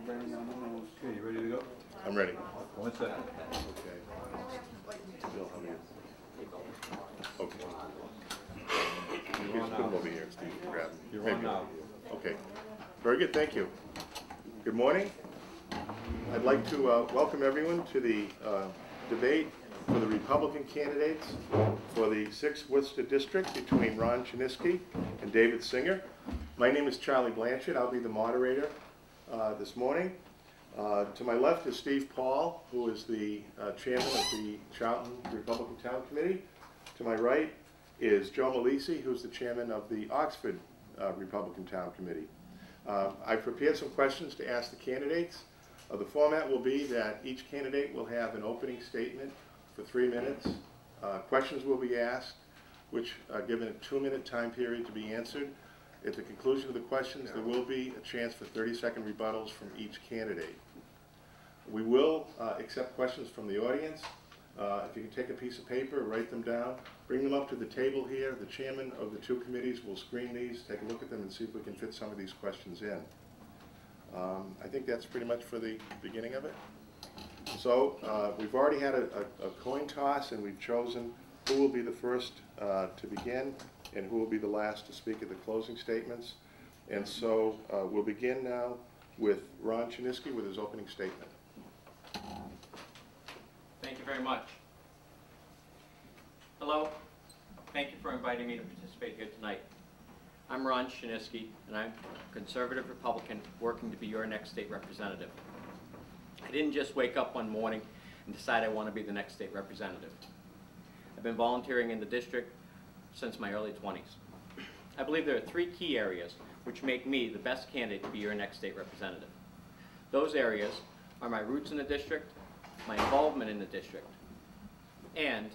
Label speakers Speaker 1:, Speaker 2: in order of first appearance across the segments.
Speaker 1: Okay, you ready to go?
Speaker 2: I'm ready.
Speaker 1: 1 second.
Speaker 2: Okay. Bill, how many? Okay.
Speaker 1: You're on
Speaker 2: Just put them
Speaker 1: now.
Speaker 2: over here, Steve, to grab them.
Speaker 1: You're on now.
Speaker 2: Okay. Very good, thank you. Good morning. I'd like to welcome everyone to the debate for the Republican candidates for the 6th Worcester District between Ron Chinisky and David Singer. My name is Charlie Blanchard. I'll be the moderator this morning. To my left is Steve Paul, who is the chairman of the Charlton Republican Town Committee. To my right is Joe Malisi, who's the chairman of the Oxford Republican Town Committee. I've prepared some questions to ask the candidates. The format will be that each candidate will have an opening statement for 3 minutes. Questions will be asked, which are given a 2-minute time period to be answered. At the conclusion of the questions, there will be a chance for 30-second rebuttals from each candidate. We will accept questions from the audience. If you can take a piece of paper, write them down, bring them up to the table here. The chairman of the two committees will screen these, take a look at them, and see if we can fit some of these questions in. I think that's pretty much for the beginning of it. So we've already had a coin toss, and we've chosen who will be the first to begin and who will be the last to speak at the closing statements. And so we'll begin now with Ron Chinisky with his opening statement.
Speaker 3: Thank you very much. Hello. Thank you for inviting me to participate here tonight. I'm Ron Chinisky, and I'm a conservative Republican working to be your next state representative. I didn't just wake up one morning and decide I want to be the next state representative. I've been volunteering in the district since my early 20s. I believe there are 3 key areas which make me the best candidate to be your next state representative. Those areas are my roots in the district, my involvement in the district, and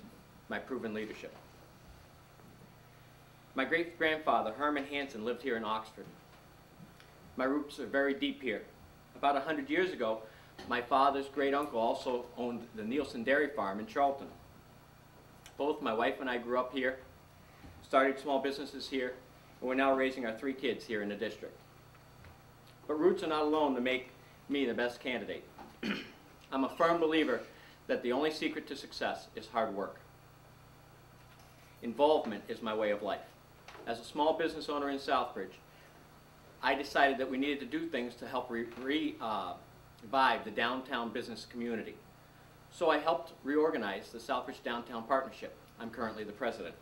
Speaker 3: my proven leadership. My great-grandfather, Herman Hansen, lived here in Oxford. My roots are very deep here. About 100 years ago, my father's great-uncle also owned the Nielsen Dairy Farm in Charlton. Both my wife and I grew up here, started small businesses here, and we're now raising our 3 kids here in the district. But roots are not alone to make me the best candidate. I'm a firm believer that the only secret to success is hard work. Involvement is my way of life. As a small business owner in Southbridge, I decided that we needed to do things to help revive the downtown business community. So I helped reorganize the Southbridge Downtown Partnership. I'm currently the president.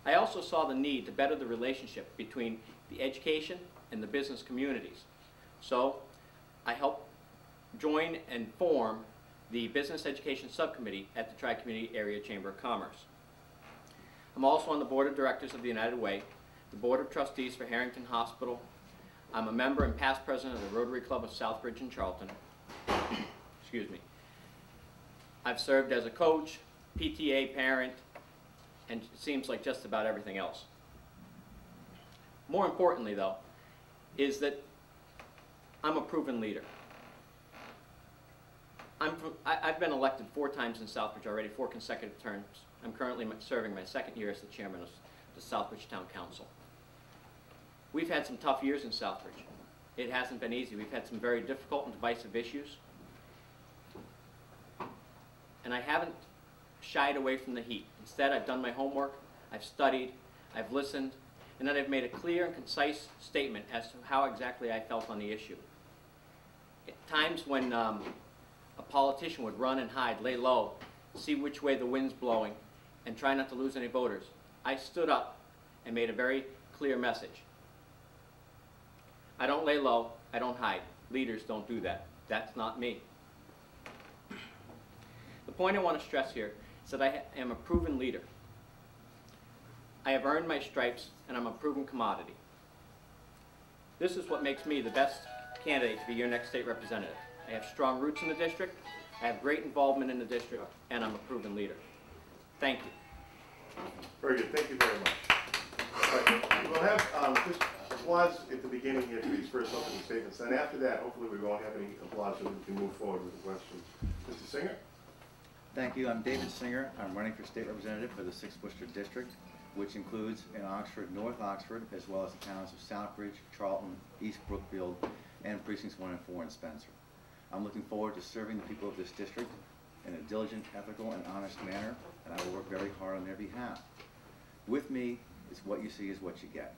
Speaker 3: I also saw the need to better the relationship between the education and the business communities. So I helped join and form the Business Education Subcommittee at the Tri-Community Area Chamber of Commerce. I'm also on the Board of Directors of the United Way, the Board of Trustees for Harrington Hospital. I'm a member and past president of the Rotary Club of Southbridge and Charlton. Excuse me. I've served as a coach, PTA parent, and it seems like just about everything else. More importantly, though, is that I'm a proven leader. I've been elected 4 times in Southbridge already, 4 consecutive terms. I'm currently serving my 2nd year as the chairman of the Southbridge Town Council. We've had some tough years in Southbridge. It hasn't been easy. We've had some very difficult and divisive issues. And I haven't shied away from the heat. Instead, I've done my homework, I've studied, I've listened, and then I've made a clear and concise statement as to how exactly I felt on the issue. At times when a politician would run and hide, lay low, see which way the wind's blowing, and try not to lose any voters, I stood up and made a very clear message. I don't lay low, I don't hide. Leaders don't do that. That's not me. The point I want to stress here is that I am a proven leader. I have earned my stripes, and I'm a proven commodity. This is what makes me the best candidate to be your next state representative. I have strong roots in the district, I have great involvement in the district, and I'm a proven leader. Thank you.
Speaker 2: Very good. Thank you very much. Right. We'll have just applause at the beginning here for these first opening statements. And after that, hopefully we won't have any applause so we can move forward with the questions. Mr. Singer?
Speaker 4: Thank you. I'm David Singer. I'm running for state representative for the 6th Worcester District, which includes in Oxford, North Oxford, as well as the towns of Southbridge, Charlton, East Brookfield, and precincts 1 and 4 in Spencer. I'm looking forward to serving the people of this district in a diligent, ethical, and honest manner, and I will work very hard on their behalf. With me, it's what you see is what you get.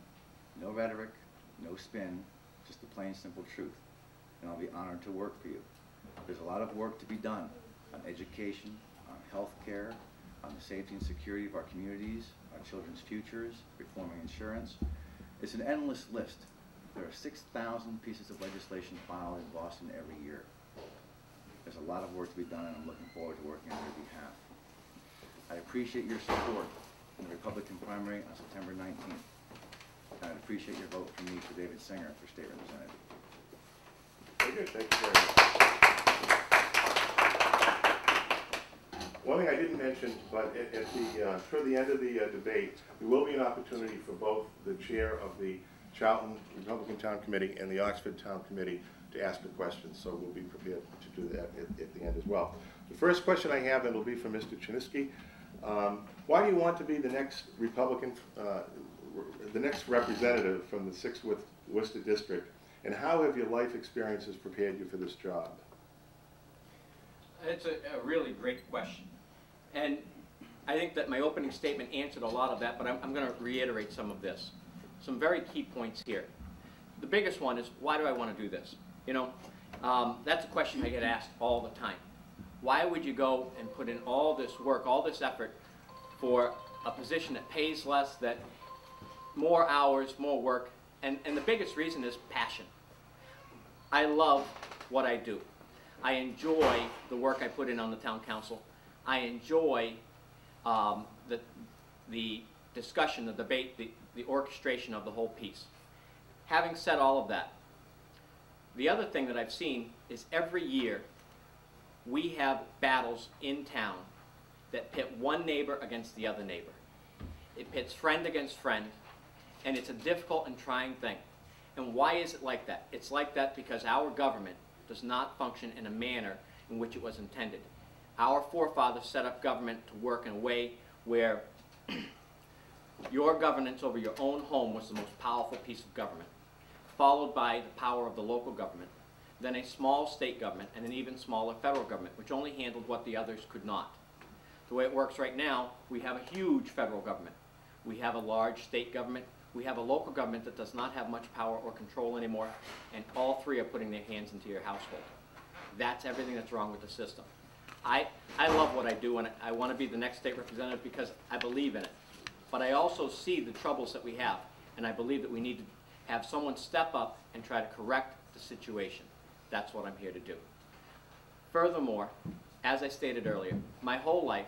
Speaker 4: No rhetoric, no spin, just the plain, simple truth. And I'll be honored to work for you. There's a lot of work to be done on education, on health care, on the safety and security of our communities, our children's futures, reforming insurance. It's an endless list. There are 6,000 pieces of legislation filed in Boston every year. There's a lot of work to be done, and I'm looking forward to working on your behalf. I appreciate your support in the Republican primary on September 19th. And I'd appreciate your vote for me, for David Singer, for state representative.
Speaker 2: Very good, thank you very much. One thing I didn't mention, but toward the end of the debate, there will be an opportunity for both the chair of the Charlton Republican Town Committee and the Oxford Town Committee to ask the questions, so we'll be prepared to do that at the end as well. The first question I have, and will be for Mr. Chinisky. Why do you want to be the next Republican, the next representative from the 6th Worcester District, and how have your life experiences prepared you for this job?
Speaker 3: It's a really great question. And I think that my opening statement answered a lot of that, but I'm going to reiterate some of this. Some very key points here. The biggest one is, why do I want to do this? You know, that's a question I get asked all the time. Why would you go and put in all this work, all this effort for a position that pays less, that more hours, more work? And the biggest reason is passion. I love what I do. I enjoy the work I put in on the town council. I enjoy the discussion, the debate, the orchestration of the whole piece. Having said all of that, the other thing that I've seen is every year we have battles in town that pit one neighbor against the other neighbor. It pits friend against friend, and it's a difficult and trying thing. And why is it like that? It's like that because our government does not function in a manner in which it was intended. Our forefathers set up government to work in a way where your governance over your own home was the most powerful piece of government, followed by the power of the local government, then a small state government, and an even smaller federal government, which only handled what the others could not. The way it works right now, we have a huge federal government. We have a large state government. We have a local government that does not have much power or control anymore, and all three are putting their hands into your household. That's everything that's wrong with the system. I love what I do, and I want to be the next state representative because I believe in it. But I also see the troubles that we have, and I believe that we need to have someone step up and try to correct the situation. That's what I'm here to do. Furthermore, as I stated earlier, my whole life,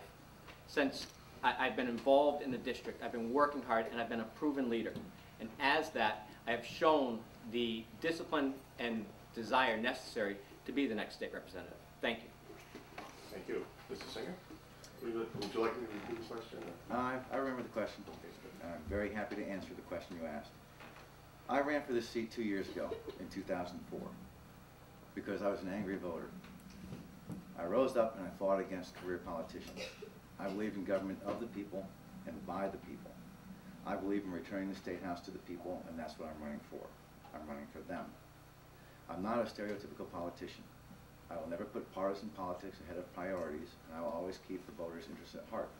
Speaker 3: since I've been involved in the district, I've been working hard, and I've been a proven leader. And as that, I have shown the discipline and desire necessary to be the next state representative. Thank you.
Speaker 2: Thank you. Mr. Singer, would you like me to repeat the question?
Speaker 4: I remember the question. I'm very happy to answer the question you asked. I ran for this seat 2 years ago, in 2004, because I was an angry voter. I rose up and I fought against career politicians. I believe in government of the people and by the people. I believe in returning the State House to the people, and that's what I'm running for. I'm running for them. I'm not a stereotypical politician. I will never put partisan politics ahead of priorities, and I will always keep the voters' interests at heart.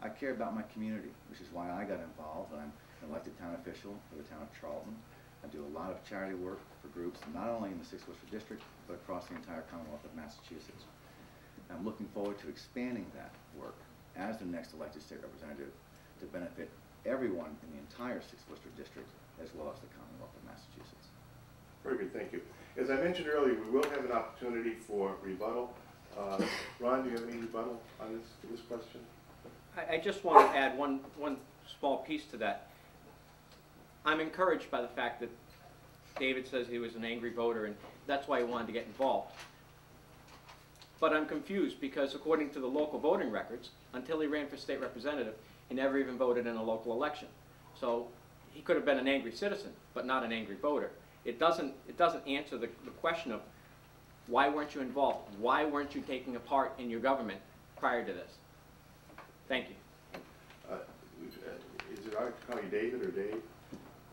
Speaker 4: I care about my community, which is why I got involved. I'm an elected town official for the town of Charlton. I do a lot of charity work for groups, not only in the 6th Worcester District, but across the entire Commonwealth of Massachusetts. I'm looking forward to expanding that work as the next elected state representative to benefit everyone in the entire 6th Worcester District, as well as the Commonwealth of Massachusetts.
Speaker 2: Very good, thank you. As I mentioned earlier, we will have an opportunity for rebuttal. Ron, do you have any rebuttal on this question?
Speaker 3: I just want to add one small piece to that. I'm encouraged by the fact that David says he was an angry voter, and that's why he wanted to get involved. But I'm confused because according to the local voting records, until he ran for state representative, he never even voted in a local election. So he could have been an angry citizen, but not an angry voter. It doesn't answer the question of why weren't you involved? Why weren't you taking a part in your government prior to this? Thank you.
Speaker 2: Is it all right to call you David or Dave?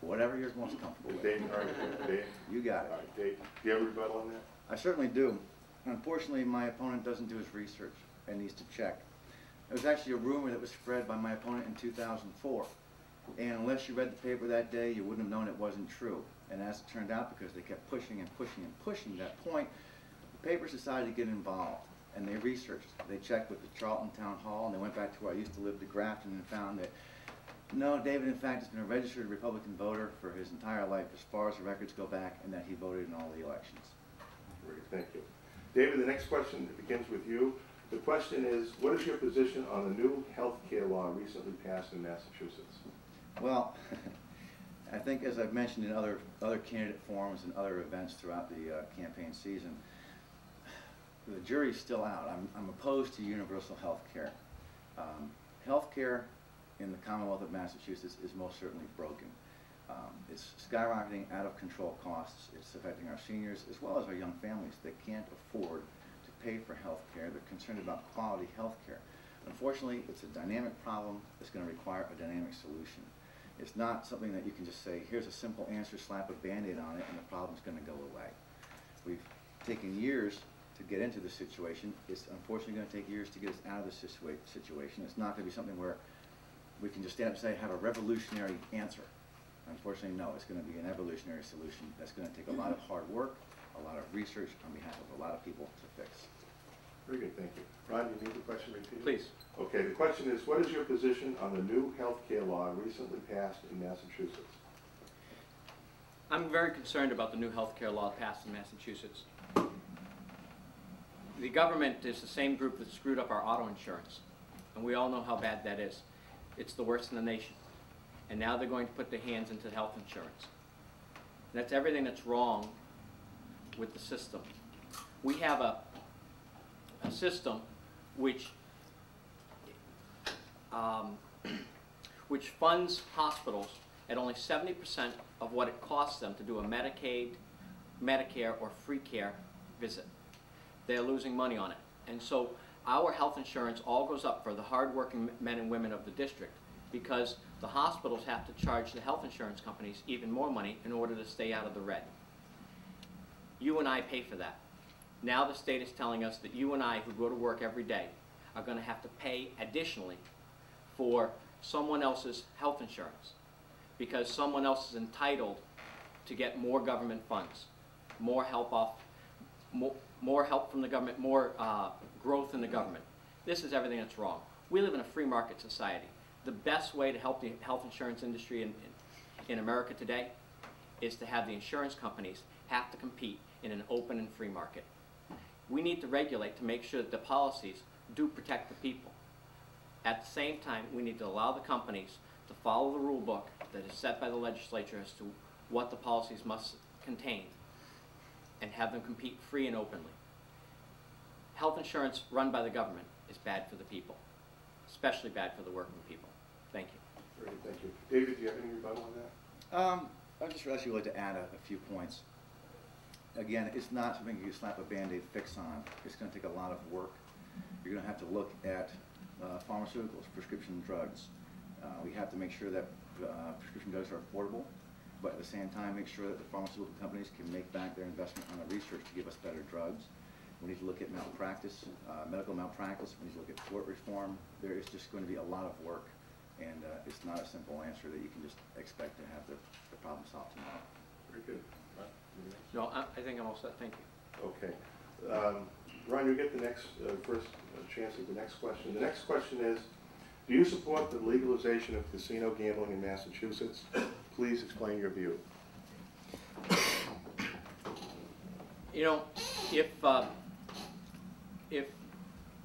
Speaker 4: whatever you're most comfortable with.
Speaker 2: Dave, all right, Dave.
Speaker 4: You got it.
Speaker 2: All right, Dave, do you have a rebuttal on that?
Speaker 4: I certainly do. Unfortunately, my opponent doesn't do his research and needs to check. It was actually a rumor that was spread by my opponent in 2004. And unless you read the paper that day, you wouldn't have known it wasn't true. And as it turned out, because they kept pushing and pushing and pushing that point, the papers decided to get involved. And they researched. They checked with the Charlton Town Hall, and they went back to where I used to live, to Grafton, and found that, no, David, in fact, has been a registered Republican voter for his entire life, as far as the records go back, and that he voted in all the elections.
Speaker 2: Great, thank you. David, the next question begins with you. The question is, what is your position on the new health care law recently passed in Massachusetts?
Speaker 4: Well, I think, as I've mentioned in other candidate forums and other events throughout the campaign season, the jury's still out. I'm opposed to universal health care. Health care in the Commonwealth of Massachusetts is most certainly broken. It's skyrocketing out of control costs. It's affecting our seniors as well as our young families that can't afford to pay for health care. They're concerned about quality health care. Unfortunately, it's a dynamic problem that's going to require a dynamic solution. It's not something that you can just say, here's a simple answer, slap a Band-Aid on it, and the problem's going to go away. We've taken years to get into this situation. It's unfortunately going to take years to get us out of this situation. It's not going to be something where we can just stand up and say, have a revolutionary answer. Unfortunately, no. It's going to be an evolutionary solution that's going to take a lot of hard work, a lot of research on behalf of a lot of people to fix.
Speaker 2: Very good, thank you. Ron, you need the question repeated?
Speaker 3: Please.
Speaker 2: Okay, the question is, what is your position on the new health care law recently passed in Massachusetts?
Speaker 3: I'm very concerned about the new health care law passed in Massachusetts. The government is the same group that screwed up our auto insurance, and we all know how bad that is. It's the worst in the nation. And now they're going to put their hands into health insurance. And that's everything that's wrong with the system. We have a system which funds hospitals at only 70% of what it costs them to do a Medicaid, Medicare, or free care visit. They're losing money on it. And so our health insurance all goes up for the hardworking men and women of the district, because the hospitals have to charge the health insurance companies even more money in order to stay out of the red. You and I pay for that. Now the state is telling us that you and I, who go to work every day, are going to have to pay additionally for someone else's health insurance, because someone else is entitled to get more government funds, more help more help from the government, more growth in the government. This is everything that's wrong. We live in a free market society. The best way to help the health insurance industry in America today is to have the insurance companies have to compete in an open and free market. We need to regulate to make sure that the policies do protect the people. At the same time, we need to allow the companies to follow the rule book that is set by the legislature as to what the policies must contain, and have them compete free and openly. Health insurance run by the government is bad for the people, especially bad for the working people. Thank you.
Speaker 2: Great, thank you. David, do you have any rebuttal on that?
Speaker 4: I'd just actually like to add a few points. Again, it's not something you can slap a Band-Aid fix on. It's going to take a lot of work. You're going to have to look at pharmaceuticals, prescription drugs. We have to make sure that prescription drugs are affordable, but at the same time make sure that the pharmaceutical companies can make back their investment on the research to give us better drugs. We need to look at malpractice, medical malpractice. We need to look at tort reform. There is just going to be a lot of work, and it's not a simple answer that you can just expect to have the problem solved tomorrow.
Speaker 2: Very good.
Speaker 3: No, I think I'm all set. Thank you.
Speaker 2: Okay. Ron, you get the next first chance at the next question. The next question is, do you support the legalization of casino gambling in Massachusetts? Please explain your view.
Speaker 3: You know, if the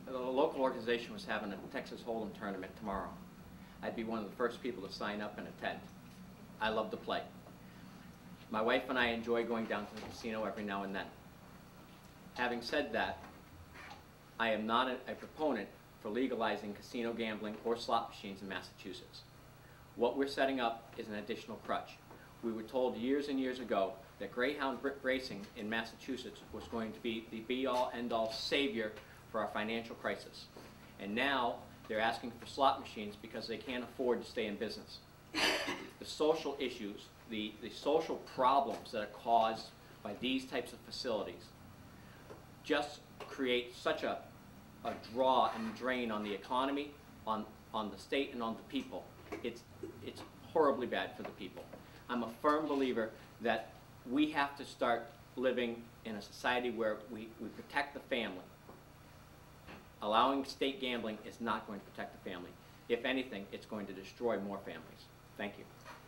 Speaker 3: local organization was having a Texas Hold'em tournament tomorrow, I'd be one of the first people to sign up and attend. I love to play. My wife and I enjoy going down to the casino every now and then. Having said that, I am not a proponent for legalizing casino gambling or slot machines in Massachusetts. What we're setting up is an additional crutch. We were told years and years ago that Greyhound racing in Massachusetts was going to be the be-all, end-all savior for our financial crisis. And now they're asking for slot machines because they can't afford to stay in business. The social issues, the social problems that are caused by these types of facilities just create such a draw and drain on the economy, on the state, and on the people. It's horribly bad for the people. I'm a firm believer that we have to start living in a society where we protect the family. Allowing state gambling is not going to protect the family. If anything, it's going to destroy more families. Thank you.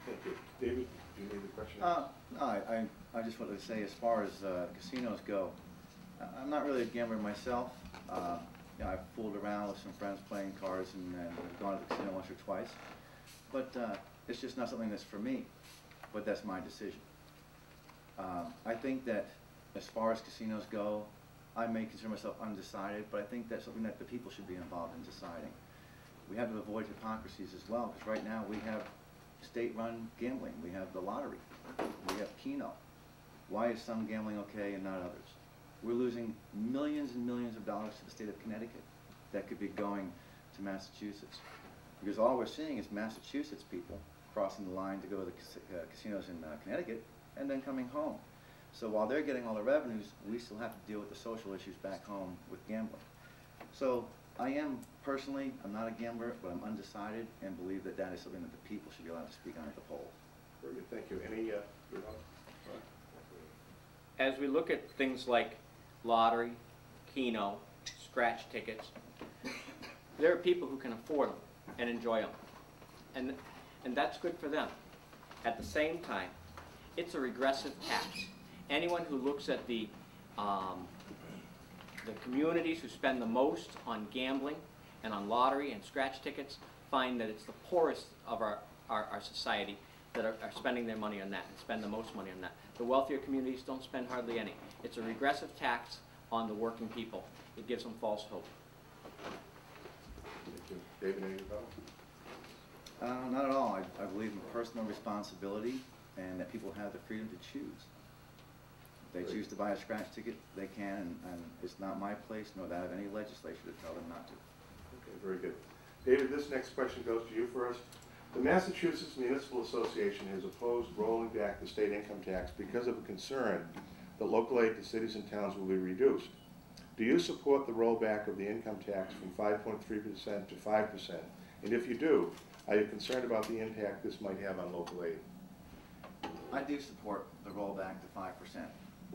Speaker 2: Thank you. David, do you need the question?
Speaker 4: No, I just wanted to say, as far as casinos go, I'm not really a gambler myself. You know, I've fooled around with some friends playing cards and gone to the casino once or twice. But it's just not something that's for me, but that's my decision. I think that as far as casinos go, I may consider myself undecided, but I think that's something that the people should be involved in deciding. We have to avoid hypocrisies as well, because right now we have state-run gambling. We have the lottery. We have Keno. Why is some gambling okay and not others? We're losing millions and millions of dollars to the state of Connecticut that could be going to Massachusetts. Because all we're seeing is Massachusetts people crossing the line to go to the casinos in Connecticut and then coming home. So while they're getting all the revenues, we still have to deal with the social issues back home with gambling. So I am personally, I'm not a gambler, but I'm undecided and believe that that is something that the people should be allowed to speak on at the polls.
Speaker 2: Very good, thank you. Any,
Speaker 3: As we look at things like lottery, Keno, scratch tickets, there are people who can afford them and enjoy them. And that's good for them. At the same time, it's a regressive tax. Anyone who looks at the communities who spend the most on gambling and on lottery and scratch tickets find that it's the poorest of our society that are spending their money on that and spend the most money on that. The wealthier communities don't spend hardly any. It's a regressive tax on the working people. It gives them false hope.
Speaker 2: thank you. David, any comment?
Speaker 4: Not at all. I believe in personal responsibility and that people have the freedom to choose. If they choose to buy a scratch ticket, they can, and it's not my place nor that of any legislature to tell them not to.
Speaker 2: Okay, very good. David, this next question goes to you first. The Massachusetts Municipal Association has opposed rolling back the state income tax because of a concern that local aid to cities and towns will be reduced. Do you support the rollback of the income tax from 5.3% to 5%? And if you do, are you concerned about the impact this might have on local aid?
Speaker 4: I do support the rollback to 5%.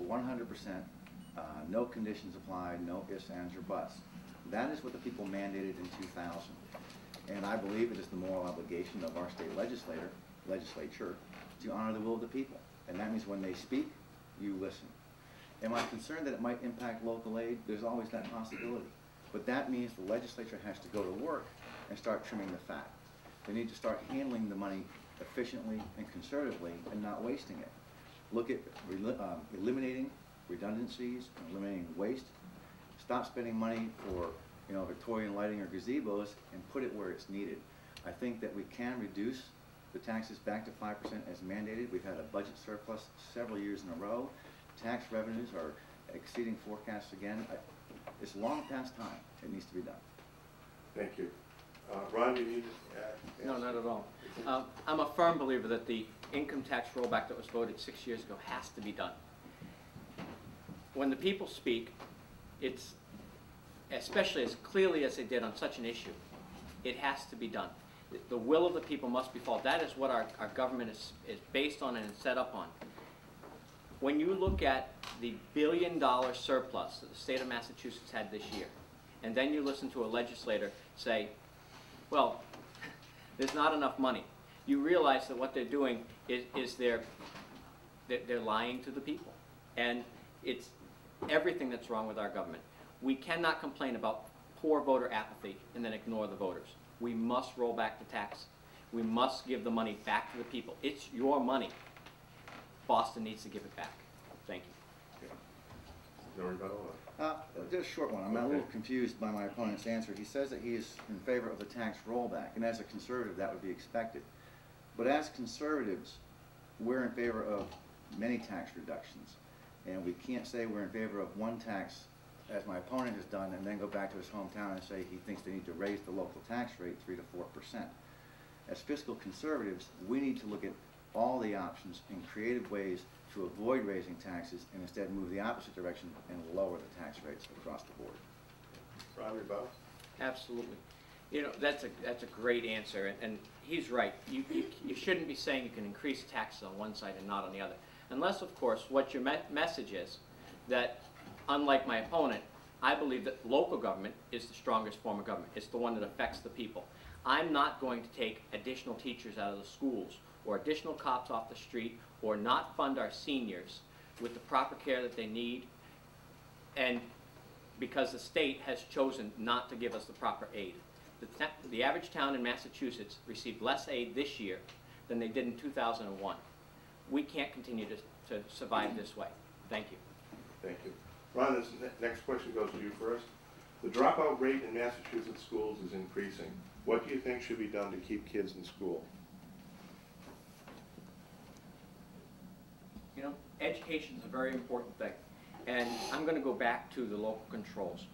Speaker 4: 100%, no conditions applied, no ifs, ands, or buts. That is what the people mandated in 2000. And I believe it is the moral obligation of our state legislature to honor the will of the people. And that means when they speak, you listen. Am I concerned that it might impact local aid? There's always that possibility. But that means the legislature has to go to work and start trimming the fat. They need to start handling the money efficiently and conservatively and not wasting it. Look at eliminating redundancies, eliminating waste. Stop spending money for Victorian lighting or gazebos and put it where it's needed. I think that we can reduce the taxes back to 5% as mandated. We've had a budget surplus several years in a row. Tax revenues are exceeding forecasts again. It's long past time. It needs to be done.
Speaker 2: Thank you. Ron, do you need to add?
Speaker 3: No, not at all. I'm a firm believer that the income tax rollback that was voted 6 years ago has to be done. When the people speak, it's, especially as clearly as they did on such an issue, it has to be done. The will of the people must be followed. That is what our government is based on and is set up on. When you look at the billion-dollar surplus that the state of Massachusetts had this year, and then you listen to a legislator say, well, there's not enough money, you realize that what they're doing is they're lying to the people. And it's everything that's wrong with our government. We cannot complain about poor voter apathy and then ignore the voters. We must roll back the tax. We must give the money back to the people. It's your money. Boston needs to give it back. Thank you.
Speaker 2: No rebuttal?
Speaker 4: Just a short one. I'm a little confused by my opponent's answer. He says that he is in favor of the tax rollback, and as a conservative, that would be expected. But as conservatives, we're in favor of many tax reductions, and we can't say we're in favor of one tax, as my opponent has done, and then go back to his hometown and say he thinks they need to raise the local tax rate 3 to 4%. As fiscal conservatives, we need to look at all the options in creative ways to avoid raising taxes and instead move the opposite direction and lower the tax rates across the board.
Speaker 2: Ron, rebuttal?
Speaker 3: Absolutely. You know, that's a great answer, and he's right. You shouldn't be saying you can increase taxes on one side and not on the other. Unless, of course, what your message is that, unlike my opponent, I believe that local government is the strongest form of government. It's the one that affects the people. I'm not going to take additional teachers out of the schools or additional cops off the street or not fund our seniors with the proper care that they need, and because the state has chosen not to give us the proper aid. The average town in Massachusetts received less aid this year than they did in 2001. We can't continue to survive this way. Thank you.
Speaker 2: Thank you. Ron, this next question goes to you first. The dropout rate in Massachusetts schools is increasing. What do you think should be done to keep kids in school?
Speaker 3: You know, education is a very important thing. And I'm going to go back to the local controls.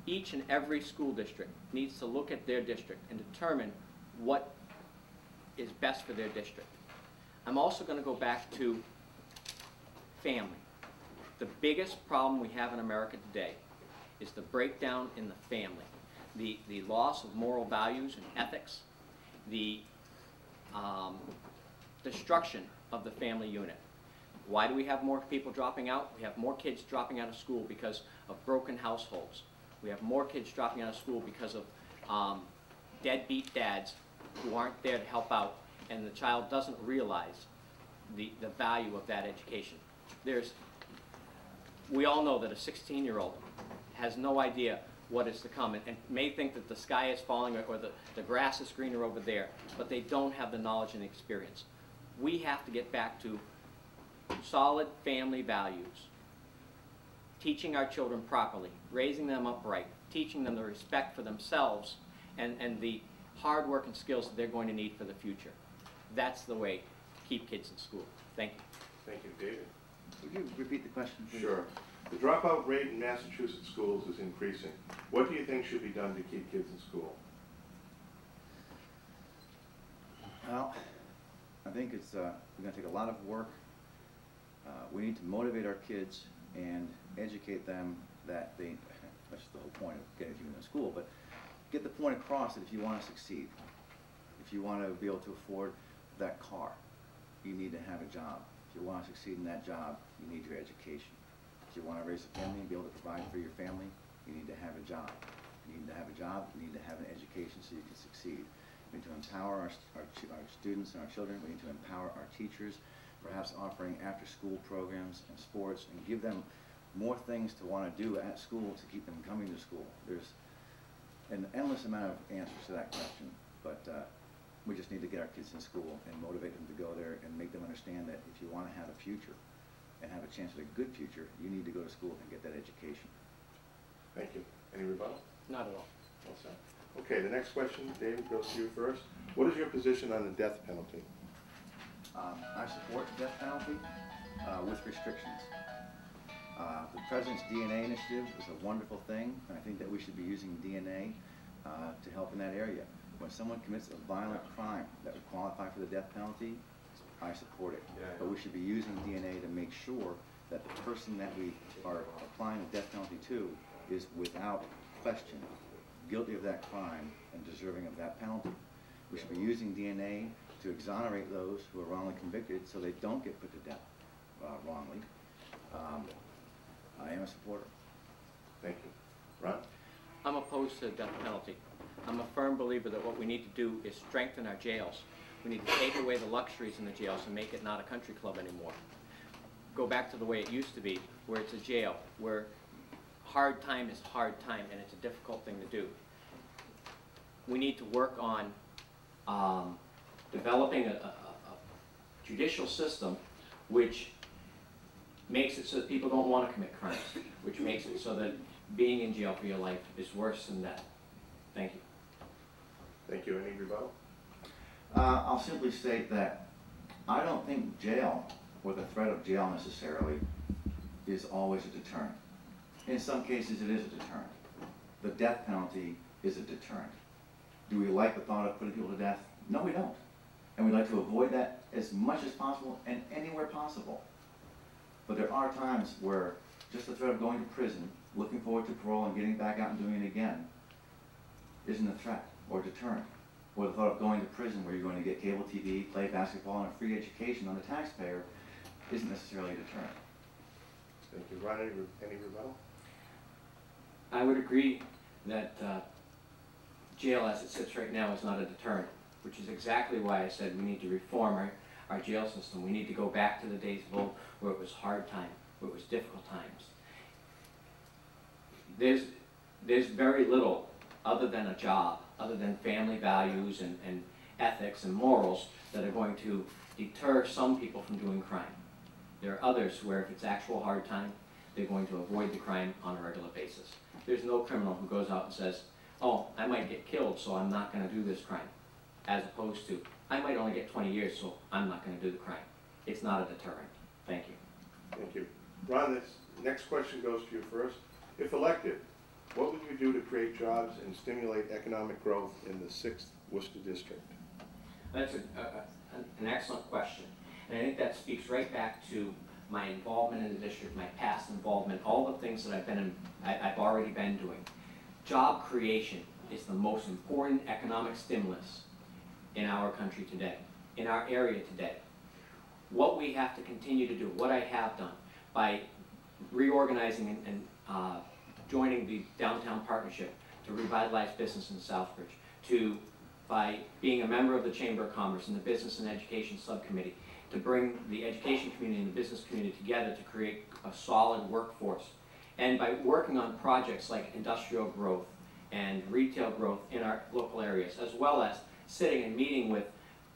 Speaker 3: Each and every school district needs to look at their district and determine what is best for their district. I'm also going to go back to family. The biggest problem we have in America today is the breakdown in the family. The loss of moral values and ethics, the destruction of the family unit. Why do we have more people dropping out? We have more kids dropping out of school because of broken households. We have more kids dropping out of school because of deadbeat dads who aren't there to help out, and the child doesn't realize the value of that education. We all know that a 16-year-old has no idea what is to come and may think that the sky is falling or the grass is greener over there, but they don't have the knowledge and experience. We have to get back to solid family values, teaching our children properly, raising them upright, teaching them the respect for themselves and the hard work and skills that they're going to need for the future. That's the way to keep kids in school. Thank you.
Speaker 2: Thank you, David.
Speaker 4: Would you repeat the question, please?
Speaker 2: Sure. The dropout rate in Massachusetts schools is increasing. What do you think should be done to keep kids in school?
Speaker 4: Well, I think it's going to take a lot of work. We need to motivate our kids and educate them that that's the whole point of getting you in school, but get the point across that if you want to succeed, if you want to be able to afford that car, you need to have a job. If you want to succeed in that job, you need your education. If you want to raise a family and be able to provide for your family, you need to have a job. You need to have a job, you need to have an education so you can succeed. We need to empower our students and our children. We need to empower our teachers, perhaps offering after-school programs and sports, and give them more things to want to do at school to keep them coming to school. There's an endless amount of answers to that question, but we just need to get our kids in school and motivate them to go there and make them understand that if you want to have a future and have a chance at a good future, you need to go to school and get that education.
Speaker 2: Thank you. Any rebuttal?
Speaker 3: Not at all.
Speaker 2: All set. Okay, the next question, David, goes to you first. What is your position on the death penalty?
Speaker 4: I support the death penalty with restrictions. The President's DNA initiative is a wonderful thing, and I think that we should be using DNA to help in that area. When someone commits a violent crime that would qualify for the death penalty, I support it. But we should be using DNA to make sure that the person that we are applying the death penalty to is without question guilty of that crime and deserving of that penalty. We should be using DNA to exonerate those who are wrongly convicted so they don't get put to death wrongly. I am a supporter.
Speaker 2: Thank you. Ron?
Speaker 3: I'm opposed to the death penalty. I'm a firm believer that what we need to do is strengthen our jails. We need to take away the luxuries in the jails and make it not a country club anymore. Go back to the way it used to be, where it's a jail, where hard time is hard time and it's a difficult thing to do. We need to work on developing a judicial system which makes it so that people don't want to commit crimes, which makes it so that being in jail for your life is worse than that. Thank you.
Speaker 2: Thank you. Any rebuttal?
Speaker 4: I'll simply state that I don't think jail, or the threat of jail necessarily, is always a deterrent. In some cases it is a deterrent. The death penalty is a deterrent. Do we like the thought of putting people to death? No, we don't. And we'd like to avoid that as much as possible and anywhere possible. But there are times where just the threat of going to prison, looking forward to parole and getting back out and doing it again, isn't a threat or deterrent. Or the thought of going to prison where you're going to get cable TV, play basketball, and a free education on the taxpayer isn't necessarily a deterrent.
Speaker 2: Thank you. Ron, any rebuttal?
Speaker 3: I would agree that jail as it sits right now is not a deterrent, which is exactly why I said we need to reform our jail system. We need to go back to the days of old where it was hard time, where it was difficult times. There's very little other than a job, other than family values and ethics and morals that are going to deter some people from doing crime. There are others where if it's actual hard time, they're going to avoid the crime on a regular basis. There's no criminal who goes out and says, oh, I might get killed, so I'm not going to do this crime. As opposed to, I might only get 20 years, so I'm not going to do the crime. It's not a deterrent. Thank you.
Speaker 2: Thank you. Ron, this next question goes to you first. If elected, what would you do to create jobs and stimulate economic growth in the 6th Worcester District?
Speaker 3: That's an excellent question. And I think that speaks right back to my involvement in the district, my past involvement, all the things that I've already been doing. Job creation is the most important economic stimulus in our country today, in our area today. What we have to continue to do, what I have done, by reorganizing and joining the downtown partnership to revitalize business in Southbridge, by being a member of the Chamber of Commerce and the Business and Education Subcommittee, to bring the education community and the business community together to create a solid workforce. And by working on projects like industrial growth and retail growth in our local areas, as well as sitting and meeting with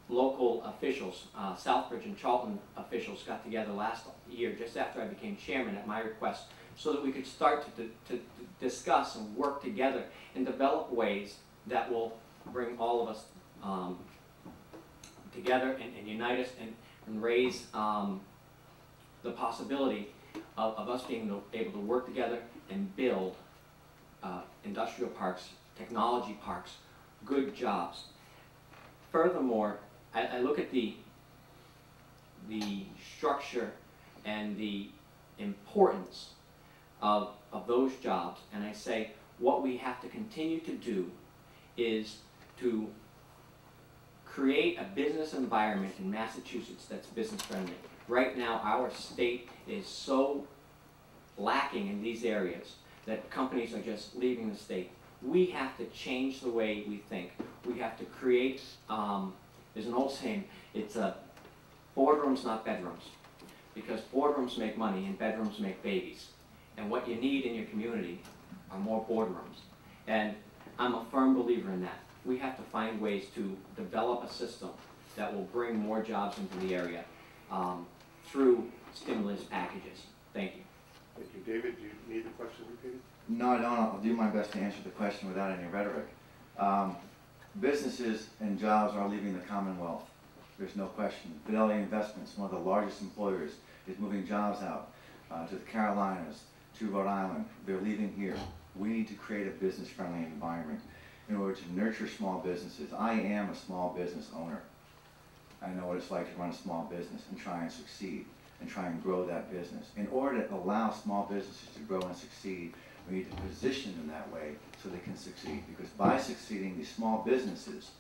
Speaker 3: local officials. Southbridge and Charlton officials got together last year, just after I became chairman at my request, so that we could start to discuss and work together and develop ways that will bring all of us together and unite us and raise the possibility of us being able to work together and build industrial parks, technology parks, good jobs. Furthermore, I look at the structure and the importance of those jobs, and I say what we have to continue to do is to create a business environment in Massachusetts that's business friendly. Right now, our state is so lacking in these areas that companies are just leaving the state. We have to change the way we think. We have to create, there's an old saying, it's boardrooms, not bedrooms. Because boardrooms make money and bedrooms make babies. And what you need in your community are more boardrooms. And I'm a firm believer in that. We have to find ways to develop a system that will bring more jobs into the area through stimulus packages. Thank you.
Speaker 2: Thank you. David, do you need the question repeated?
Speaker 4: No, I don't. I'll do my best to answer the question without any rhetoric. Businesses and jobs are leaving the Commonwealth. There's no question. Fidelity Investments, one of the largest employers, is moving jobs out to the Carolinas, to Rhode Island. They're leaving here. We need to create a business-friendly environment in order to nurture small businesses. I am a small business owner. I know what it's like to run a small business and try and succeed and try and grow that business. In order to allow small businesses to grow and succeed, we need to position them that way so they can succeed. Because by succeeding, these small businesses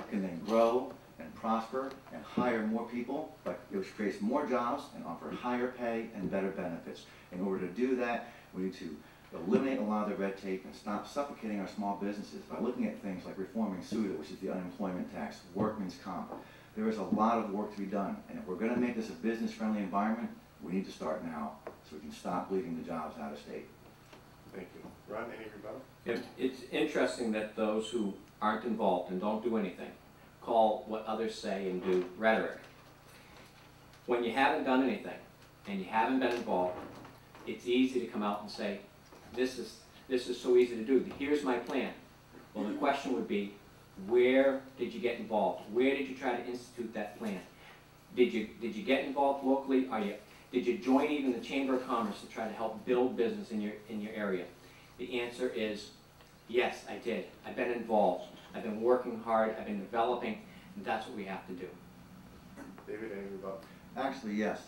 Speaker 4: can then grow and prosper and hire more people, which creates more jobs and offer higher pay and better benefits. In order to do that, we need to eliminate a lot of the red tape and stop suffocating our small businesses by looking at things like reforming SUDA, which is the unemployment tax, workman's comp. There is a lot of work to be done, and if we're going to make this a business-friendly environment, we need to start now so we can stop bleeding the jobs out of state.
Speaker 2: Thank you. Ron, any rebuttal?
Speaker 3: It's interesting that those who aren't involved and don't do anything call what others say and do rhetoric. When you haven't done anything and you haven't been involved, it's easy to come out and say, this is so easy to do. Here's my plan. Well, the question would be, where did you get involved? Where did you try to institute that plan? Did you get involved locally? Did you join even the Chamber of Commerce to try to help build business in your area? The answer is yes, I did. I've been involved. I've been working hard. I've been developing. And that's what we have to do.
Speaker 2: David, any rebuttal?
Speaker 4: Actually, yes.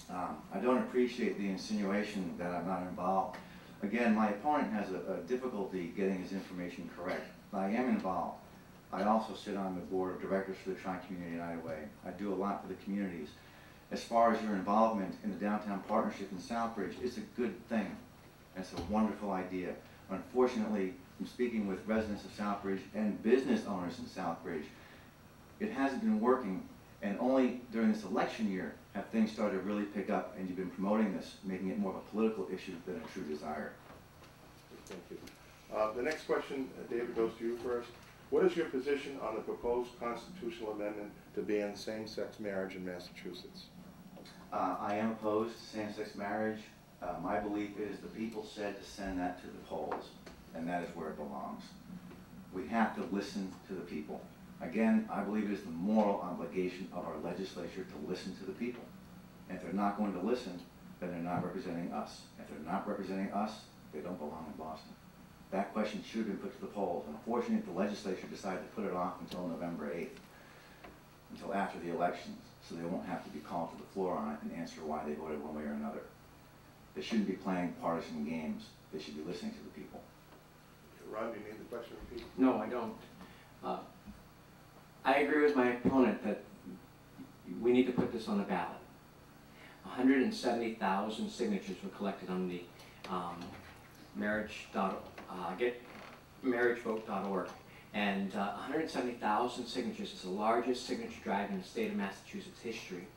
Speaker 4: I don't appreciate the insinuation that I'm not involved. Again, my opponent has a difficulty getting his information correct. I am involved. I also sit on the board of directors for the Tri-Community United Way. I do a lot for the communities. As far as your involvement in the Downtown Partnership in Southbridge, it's a good thing. It's a wonderful idea. Unfortunately, from speaking with residents of Southbridge and business owners in Southbridge, it hasn't been working, and only during this election year have things started to really pick up, and you've been promoting this, making it more of a political issue than a true desire.
Speaker 2: Thank you. The next question, David, goes to you first. What is your position on the proposed constitutional amendment to ban same-sex marriage in Massachusetts?
Speaker 4: I am opposed to same-sex marriage. My belief is the people said to send that to the polls, and that is where it belongs. We have to listen to the people. Again, I believe it is the moral obligation of our legislature to listen to the people. And if they're not going to listen, then they're not representing us. If they're not representing us, they don't belong in Boston. That question should have been put to the polls. Unfortunately, the legislature decided to put it off until November 8th, until after the elections, so they won't have to be called to the floor on it and answer why they voted one way or another. They shouldn't be playing partisan games. They should be listening to the people.
Speaker 2: Ron, do you need the question repeated?
Speaker 3: No, I don't. I agree with my opponent that we need to put this on the ballot. 170,000 signatures were collected on the marriagevote.org. And 170,000 signatures is the largest signature drive in the state of Massachusetts history.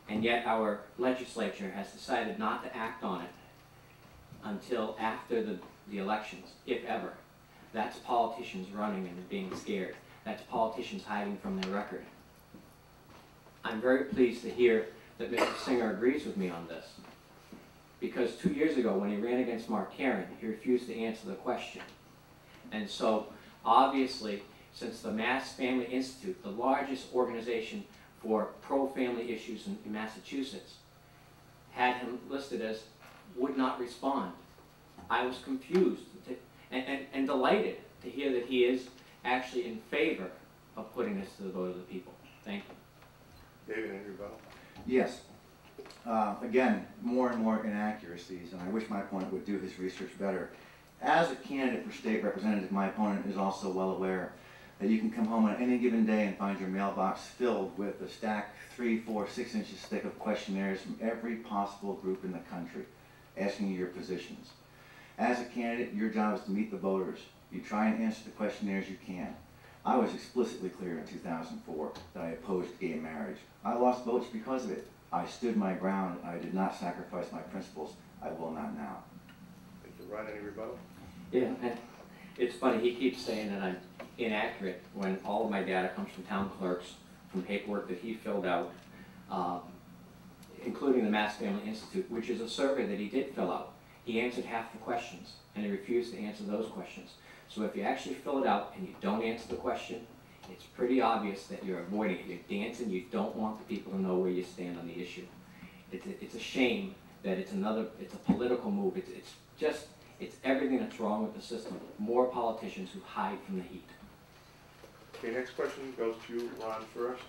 Speaker 3: And yet our legislature has decided not to act on it until after the elections, if ever. That's politicians running and being scared. That's politicians hiding from their record. I'm very pleased to hear that Mr. Singer agrees with me on this. Because 2 years ago, when he ran against Mark Karen, he refused to answer the question. And so, obviously, since the Mass Family Institute, the largest organization for pro-family issues in Massachusetts, had him listed as would not respond, I was confused and delighted to hear that he is actually in favor of putting this to the vote of the people. Thank you.
Speaker 2: David, any rebuttal?
Speaker 4: Yes. Again, more and more inaccuracies, and I wish my opponent would do his research better. As a candidate for state representative, my opponent is also well aware that you can come home on any given day and find your mailbox filled with a stack 3, 4, 6 inches thick of questionnaires from every possible group in the country, asking you your positions. As a candidate, your job is to meet the voters. You try and answer the questionnaires you can. I was explicitly clear in 2004 that I opposed gay marriage. I lost votes because of it. I stood my ground. I did not sacrifice my principles. I will not now.
Speaker 2: Thank you. Ron, any rebuttal?
Speaker 3: Yeah, and it's funny, he keeps saying that I'm inaccurate when all of my data comes from town clerks, from paperwork that he filled out, including the Mass Family Institute, which is a survey that he did fill out. He answered half the questions, and he refused to answer those questions. So if you actually fill it out and you don't answer the question, it's pretty obvious that you're avoiding it. You're dancing. You don't want the people to know where you stand on the issue. It's a shame that it's a political move. It's everything that's wrong with the system. More politicians who hide from the heat.
Speaker 2: Okay, next question goes to you, Ron, first.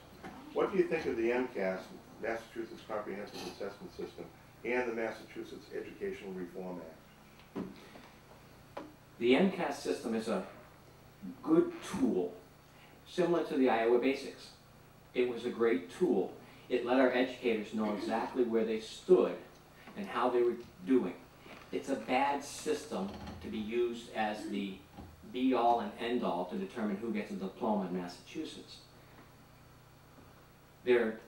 Speaker 2: What do you think of the MCAS, Massachusetts Comprehensive Assessment System, and the Massachusetts Educational Reform Act?
Speaker 3: The MCAS system is a good tool, similar to the Iowa Basics. It was a great tool. It let our educators know exactly where they stood and how they were doing. It's a bad system to be used as the be-all and end-all to determine who gets a diploma in Massachusetts. They're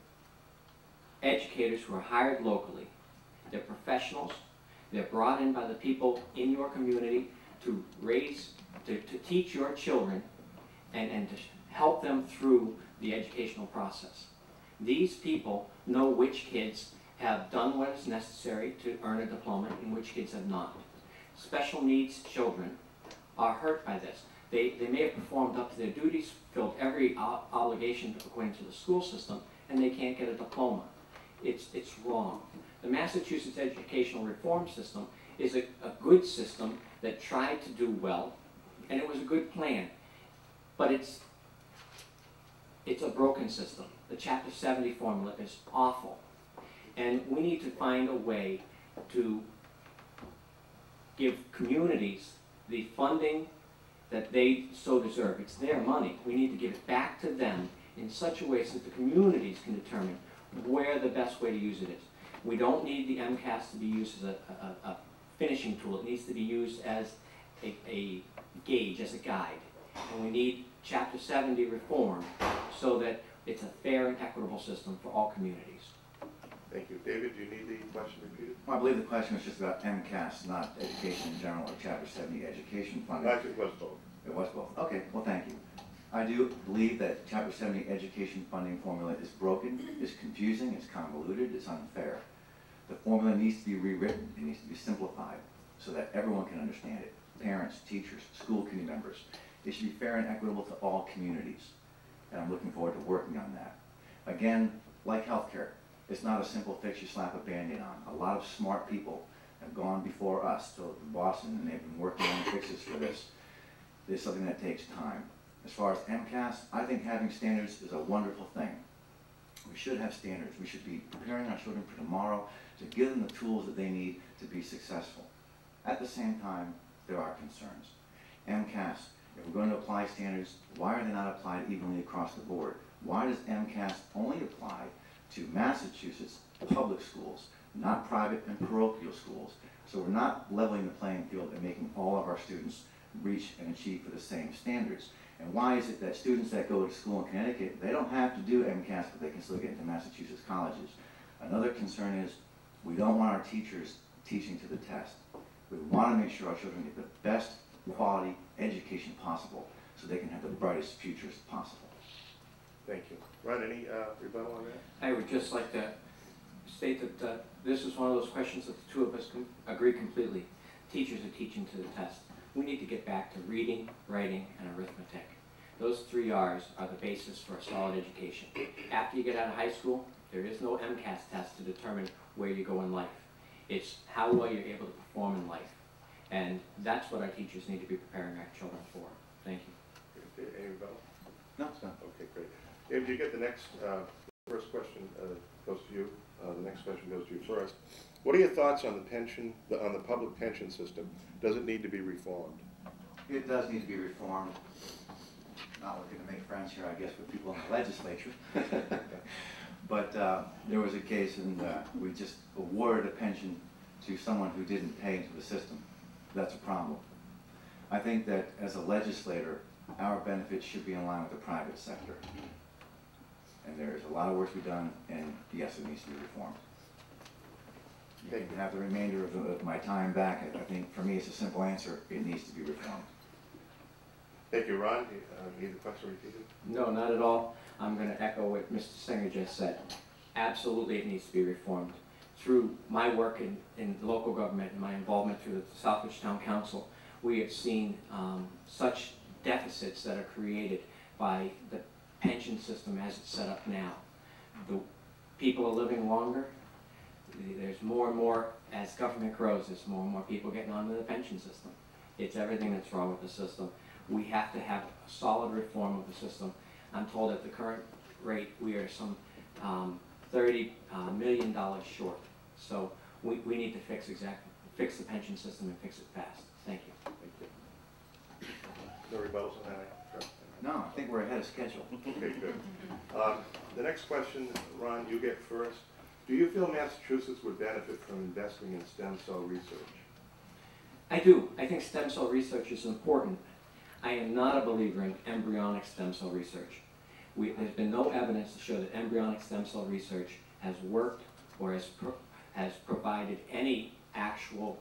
Speaker 3: educators who are hired locally. They're professionals. They're brought in by the people in your community to teach your children and to help them through the educational process. These people know which kids have done what is necessary to earn a diploma and which kids have not. Special needs children are hurt by this. They may have performed up to their duties, filled every obligation according to the school system, and they can't get a diploma. It's wrong. The Massachusetts Educational Reform System is a good system that tried to do well, and it was a good plan. But it's a broken system. The Chapter 70 formula is awful. And we need to find a way to give communities the funding that they so deserve. It's their money. We need to give it back to them in such a way so that the communities can determine where the best way to use it is. We don't need the MCAS to be used as a finishing tool. It needs to be used as a gauge, as a guide. And we need Chapter 70 reform so that it's a fair and equitable system for all communities.
Speaker 2: Thank you. David, do you need the question repeated?
Speaker 4: Well, I believe the question was just about MCAS, not education in general or Chapter 70 education funding.
Speaker 2: Actually, it was both.
Speaker 4: It was both. Okay, well, thank you. I do believe that Chapter 70 education funding formula is broken, is confusing, it's convoluted, it's unfair. The formula needs to be rewritten, it needs to be simplified so that everyone can understand it. Parents, teachers, school committee members. It should be fair and equitable to all communities. And I'm looking forward to working on that. Again, like healthcare, it's not a simple fix you slap a Band-Aid on. A lot of smart people have gone before us to Boston, and they've been working on fixes for this. It's something that takes time. As far as MCAS, I think having standards is a wonderful thing. We should have standards. We should be preparing our children for tomorrow to give them the tools that they need to be successful. At the same time, there are concerns. MCAS, if we're going to apply standards, why are they not applied evenly across the board? Why does MCAS only apply to Massachusetts public schools, not private and parochial schools? So we're not leveling the playing field and making all of our students reach and achieve for the same standards. And why is it that students that go to school in Connecticut, they don't have to do MCAS, but they can still get into Massachusetts colleges? Another concern is we don't want our teachers teaching to the test. We want to make sure our children get the best quality education possible so they can have the brightest futures possible.
Speaker 2: Thank you. Ron, any rebuttal on that?
Speaker 3: I would just like to state that this is one of those questions that the two of us agree completely. Teachers are teaching to the test. We need to get back to reading, writing, and arithmetic. Those 3 R's are the basis for a solid education. After you get out of high school, there is no MCAS test to determine where you go in life. It's how well you're able to perform in life. And that's what our teachers need to be preparing our children for. Thank you.
Speaker 2: Okay, any rebuttal?
Speaker 4: No, it's not.
Speaker 2: Okay, great. David, you get the next, first question goes to you. The next question goes to you first. What are your thoughts on the pension, on the public pension system? Does it need to be reformed?
Speaker 4: It does need to be reformed. Not looking to make friends here, I guess, with people in the legislature. But there was a case and we just awarded a pension to someone who didn't pay into the system. That's a problem. I think that as a legislator, our benefits should be in line with the private sector. And there's a lot of work to be done, and yes, it needs to be reformed. You can have the remainder of my time back. I think for me it's a simple answer. It needs to be reformed.
Speaker 2: Thank you, Ron. Need the question repeated?
Speaker 3: No, not at all. I'm going to echo what Mr. Singer just said. Absolutely, it needs to be reformed. Through my work in local government and my involvement through the Southbridge Town Council, we have seen such deficits that are created by the pension system as it's set up now. The people are living longer. There's more and more, as government grows, there's more and more people getting onto the pension system. It's everything that's wrong with the system. We have to have a solid reform of the system. I'm told at the current rate we are some $30 million short. So we need to fix the pension system and fix it fast. Thank you.
Speaker 2: Thank you. No rebuttals on that?
Speaker 4: No, I think we're ahead of schedule.
Speaker 2: Okay, good. The next question, Ron, you get first. Do you feel Massachusetts would benefit from investing in stem cell research?
Speaker 3: I do. I think stem cell research is important. I am not a believer in embryonic stem cell research. There's been no evidence to show that embryonic stem cell research has worked or has provided any actual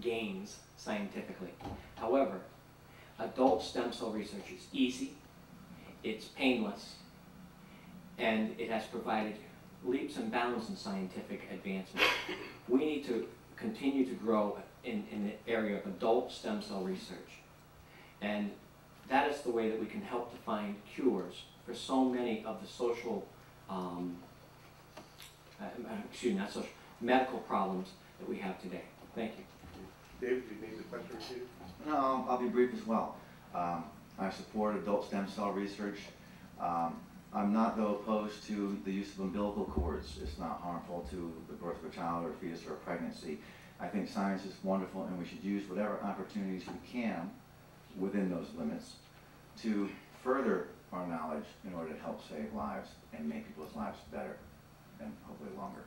Speaker 3: gains scientifically. However, adult stem cell research is easy, it's painless, and it has provided leaps and bounds in scientific advancement. We need to continue to grow in the area of adult stem cell research. And that is the way that we can help to find cures for so many of the social, medical problems that we have today. Thank you.
Speaker 2: David, do you need the question repeated?
Speaker 4: No, I'll be brief as well. I support adult stem cell research. I'm not, though, opposed to the use of umbilical cords. It's not harmful to the birth of a child or a fetus or a pregnancy. I think science is wonderful, and we should use whatever opportunities we can within those limits to further our knowledge in order to help save lives and make people's lives better and hopefully longer.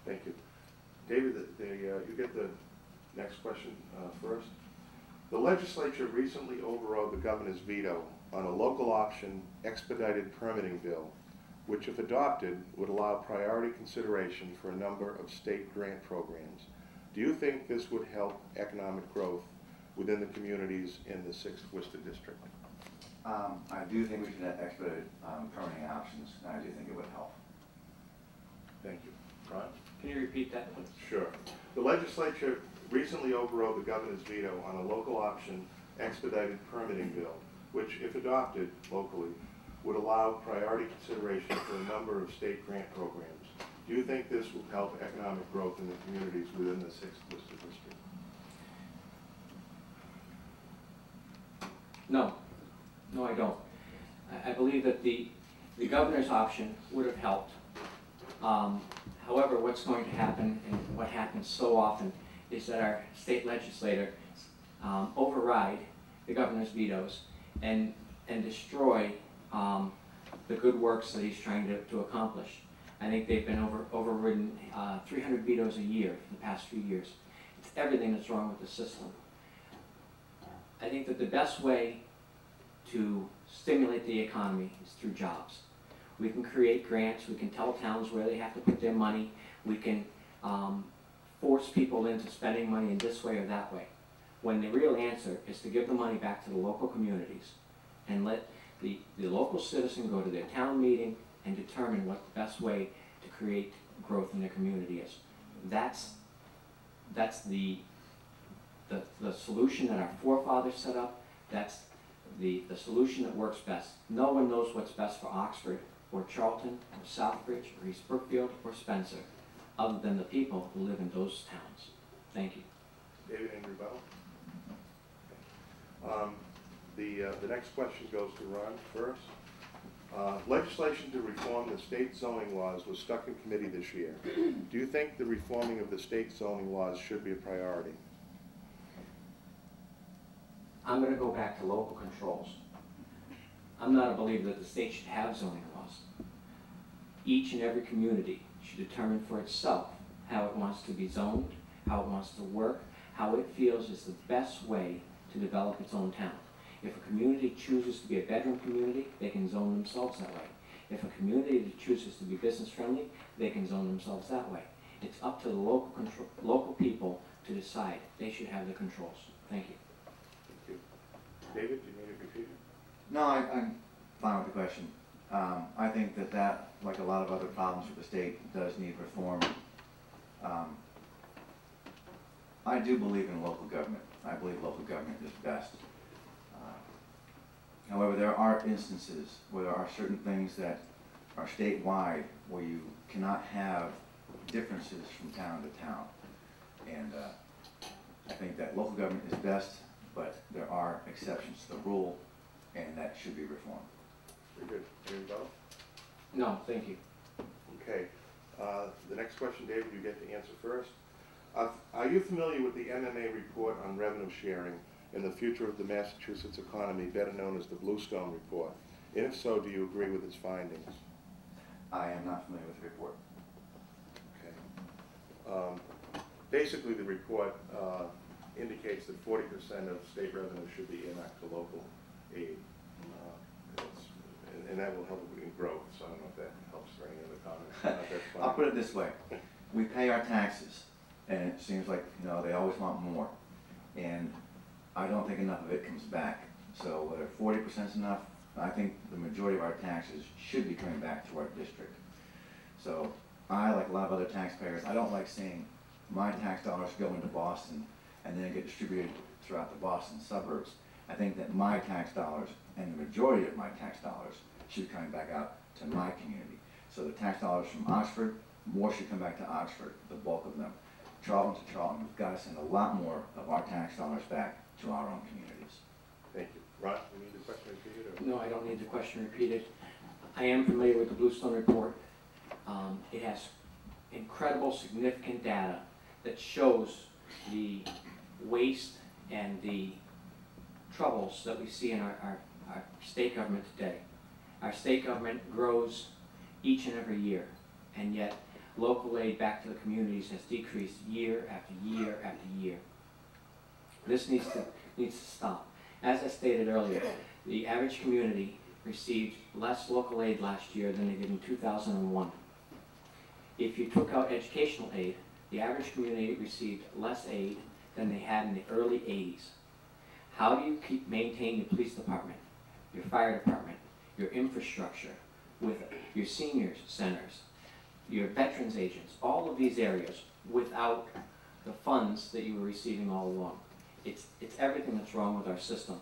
Speaker 2: Thank you. David, you get the next question first. The legislature recently overrode the governor's veto on a local option expedited permitting bill, which if adopted would allow priority consideration for a number of state grant programs. Do you think this would help economic growth within the communities in the 6th Worcester District?
Speaker 4: I do think we should have expedited permitting options, and I do think it would help.
Speaker 2: Thank you. Ron?
Speaker 3: Can you repeat that, please?
Speaker 2: Sure. The legislature recently overrode the governor's veto on a local option expedited permitting bill, which, if adopted locally, would allow priority consideration for a number of state grant programs. Do you think this will help economic growth in the communities within the 6th Worcester District?
Speaker 3: No. No, I don't. I believe that the governor's option would have helped. However, what's going to happen, and what happens so often, is that our state legislator override the governor's vetoes and destroy the good works that he's trying to accomplish. I think they've been overridden 300 vetoes a year for the past few years. It's everything that's wrong with the system. I think that the best way to stimulate the economy is through jobs. We can create grants, we can tell towns where they have to put their money, we can force people into spending money in this way or that way, when the real answer is to give the money back to the local communities and let the local citizen go to their town meeting and determine what the best way to create growth in their community is. That's the solution that our forefathers set up. That's the solution that works best. No one knows what's best for Oxford or Charlton or Southbridge or East Brookfield or Spencer other than the people who live in those towns. Thank you.
Speaker 2: David, any rebuttal? The next question goes to Ron first. Legislation to reform the state zoning laws was stuck in committee this year. Do you think the reforming of the state zoning laws should be a priority?
Speaker 3: I'm going to go back to local controls. I'm not a believer that the state should have zoning laws. Each and every community should determine for itself how it wants to be zoned, how it wants to work, how it feels is the best way to develop its own town. If a community chooses to be a bedroom community, they can zone themselves that way. If a community chooses to be business friendly, they can zone themselves that way. It's up to the local people to decide. They should have the controls. Thank you.
Speaker 2: Thank you. David, do you need it repeated?
Speaker 4: No, I'm fine with the question. I think that, like a lot of other problems with the state, does need reform. I do believe in local government. I believe local government is best. However, there are instances where there are certain things that are statewide where you cannot have differences from town to town. And I think that local government is best, but there are exceptions to the rule, and that should be reformed.
Speaker 2: Very good. Any rebuttal?
Speaker 3: No, thank you.
Speaker 2: Okay. The next question, David, you get to answer first. Are you familiar with the MMA report on revenue sharing and the future of the Massachusetts economy, better known as the Bluestone Report? And if so, do you agree with its findings?
Speaker 4: I am not familiar with the report.
Speaker 2: Okay. Basically, the report indicates that 40% of state revenue should be earmarked to local aid. And that will help in growth, so I don't know if that helps for any other comments. That's fine.
Speaker 4: I'll put it this way. We pay our taxes, and it seems like, they always want more. And I don't think enough of it comes back. So whether 40% is enough, I think the majority of our taxes should be coming back to our district. So I, like a lot of other taxpayers, I don't like seeing my tax dollars go into Boston and then get distributed throughout the Boston suburbs. I think that my tax dollars, and the majority of my tax dollars, should be coming back out to my community. So the tax dollars from Oxford, more should come back to Oxford, the bulk of them. Charlton to Charlton, we've got to send a lot more of our tax dollars back to our own communities.
Speaker 2: Thank you. Ron, you need the question repeated?
Speaker 3: No, I don't need the question repeated. I am familiar with the Bluestone report. It has incredible, significant data that shows the waste and the troubles that we see in our state government today. Our state government grows each and every year, and yet local aid back to the communities has decreased year after year after year. This needs to stop. As I stated earlier, the average community received less local aid last year than they did in 2001. If you took out educational aid, the average community received less aid than they had in the early 80s. How do you maintain your police department, your fire department, your infrastructure, with your seniors centers, your veterans agents, all of these areas without the funds that you were receiving all along? It's everything that's wrong with our system.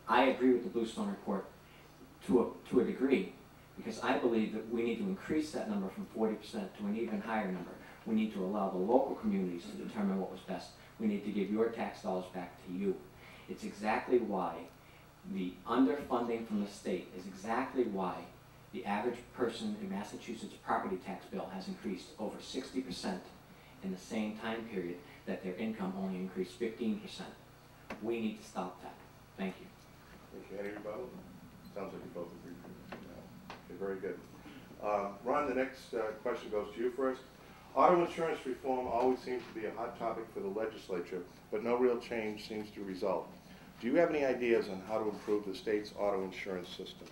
Speaker 3: I agree with the Bluestone report to a degree, because I believe that we need to increase that number from 40% to an even higher number. We need to allow the local communities to determine what was best. We need to give your tax dollars back to you. It's exactly why the underfunding from the state is exactly why the average person in Massachusetts' property tax bill has increased over 60% in the same time period that their income only increased 15%. We need to stop that. Thank you.
Speaker 2: Thank you. Any rebuttal? Sounds like you both agree. Okay, very good. Ron, the next question goes to you first. Auto insurance reform always seems to be a hot topic for the legislature, but no real change seems to result. Do you have any ideas on how to improve the state's auto insurance system?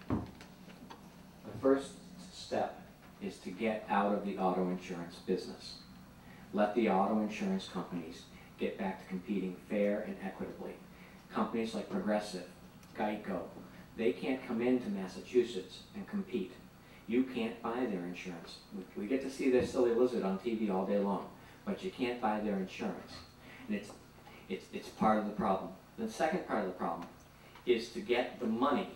Speaker 3: The first step is to get out of the auto insurance business. Let the auto insurance companies get back to competing fair and equitably. Companies like Progressive, Geico, they can't come into Massachusetts and compete. You can't buy their insurance. We get to see their silly lizard on TV all day long, but you can't buy their insurance. And it's part of the problem. The second part of the problem is to get the money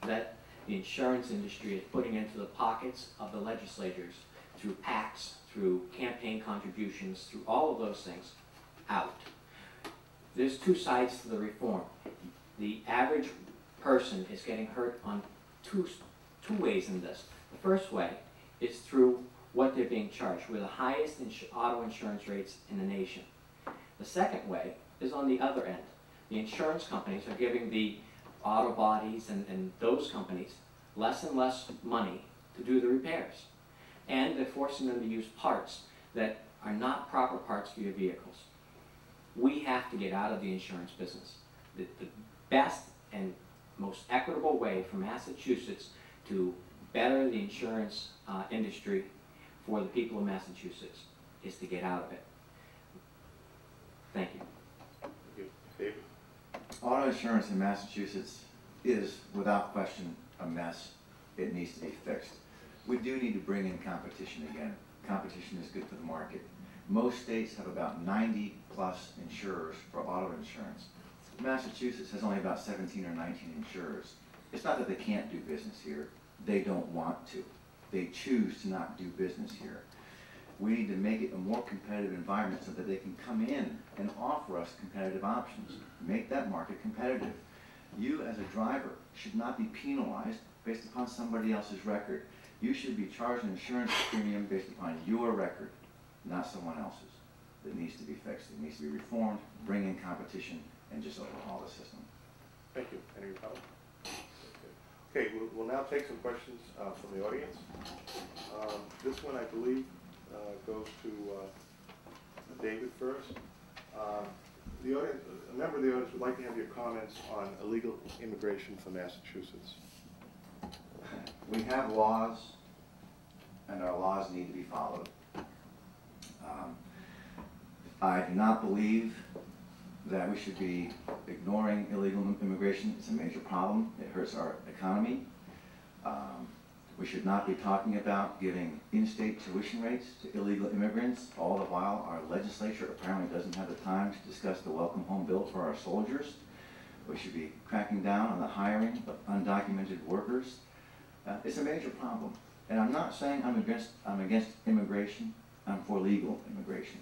Speaker 3: that the insurance industry is putting into the pockets of the legislators through PACs, through campaign contributions, through all of those things, out. There's two sides to the reform. The average person is getting hurt on two ways in this. The first way is through what they're being charged. We're the highest auto insurance rates in the nation. The second way is on the other end. The insurance companies are giving the auto bodies and those companies less and less money to do the repairs. And they're forcing them to use parts that are not proper parts for your vehicles. We have to get out of the insurance business. The best and most equitable way for Massachusetts to better the insurance industry for the people of Massachusetts is to get out of it. Thank you.
Speaker 2: Thank you. David?
Speaker 4: Auto insurance in Massachusetts is, without question, a mess. It needs to be fixed. We do need to bring in competition again. Competition is good for the market. Most states have about 90 plus insurers for auto insurance. Massachusetts has only about 17 or 19 insurers. It's not that they can't do business here. They don't want to. They choose to not do business here. We need to make it a more competitive environment so that they can come in and offer us competitive options. Make that market competitive. You as a driver should not be penalized based upon somebody else's record. You should be charged an insurance premium based upon your record, not someone else's. It needs to be fixed. It needs to be reformed, bring in competition, and just overhaul the system.
Speaker 2: Thank you. Any rebuttal? Okay, we'll now take some questions from the audience. This one, I believe, goes to David first. The audience, a member of the audience would like to have your comments on illegal immigration from Massachusetts.
Speaker 4: We have laws, and our laws need to be followed. I do not believe that we should be ignoring illegal immigration. It's a major problem. It hurts our economy. We should not be talking about giving in-state tuition rates to illegal immigrants, all the while our legislature apparently doesn't have the time to discuss the Welcome Home Bill for our soldiers. We should be cracking down on the hiring of undocumented workers. It's a major problem. And I'm not saying I'm against immigration. I'm for legal immigration.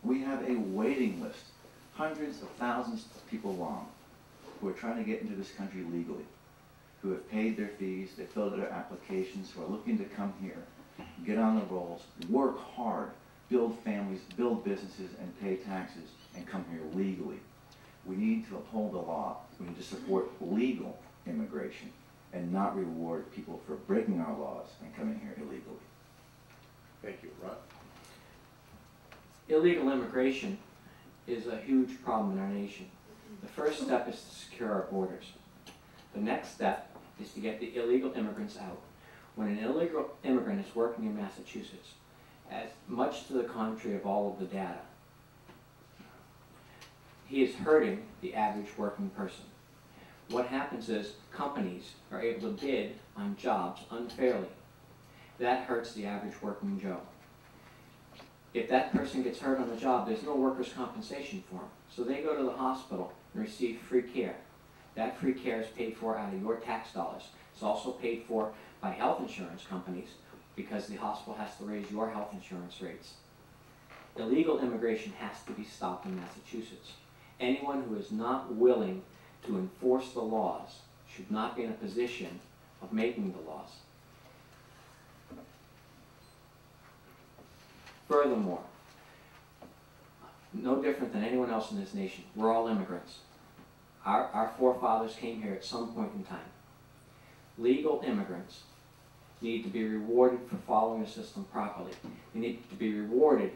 Speaker 4: We have a waiting list, hundreds of thousands of people long. who are trying to get into this country legally, who have paid their fees, they filled out their applications, who are looking to come here, get on the rolls, work hard, build families, build businesses, and pay taxes, and come here legally. We need to uphold the law. We need to support legal immigration and not reward people for breaking our laws and coming here illegally.
Speaker 2: Thank you. Ron?
Speaker 3: Illegal immigration is a huge problem in our nation. The first step is to secure our borders. The next step is to get the illegal immigrants out. When an illegal immigrant is working in Massachusetts, as much to the contrary of all of the data, he is hurting the average working person. What happens is companies are able to bid on jobs unfairly. That hurts the average working Joe. If that person gets hurt on the job, there's no workers' compensation for them. So they go to the hospital and receive free care. That free care is paid for out of your tax dollars. It's also paid for by health insurance companies because the hospital has to raise your health insurance rates. Illegal immigration has to be stopped in Massachusetts. Anyone who is not willing to enforce the laws should not be in a position of making the laws. Furthermore, no different than anyone else in this nation, we're all immigrants. Our forefathers came here at some point in time. Legal immigrants need to be rewarded for following the system properly. They need to be rewarded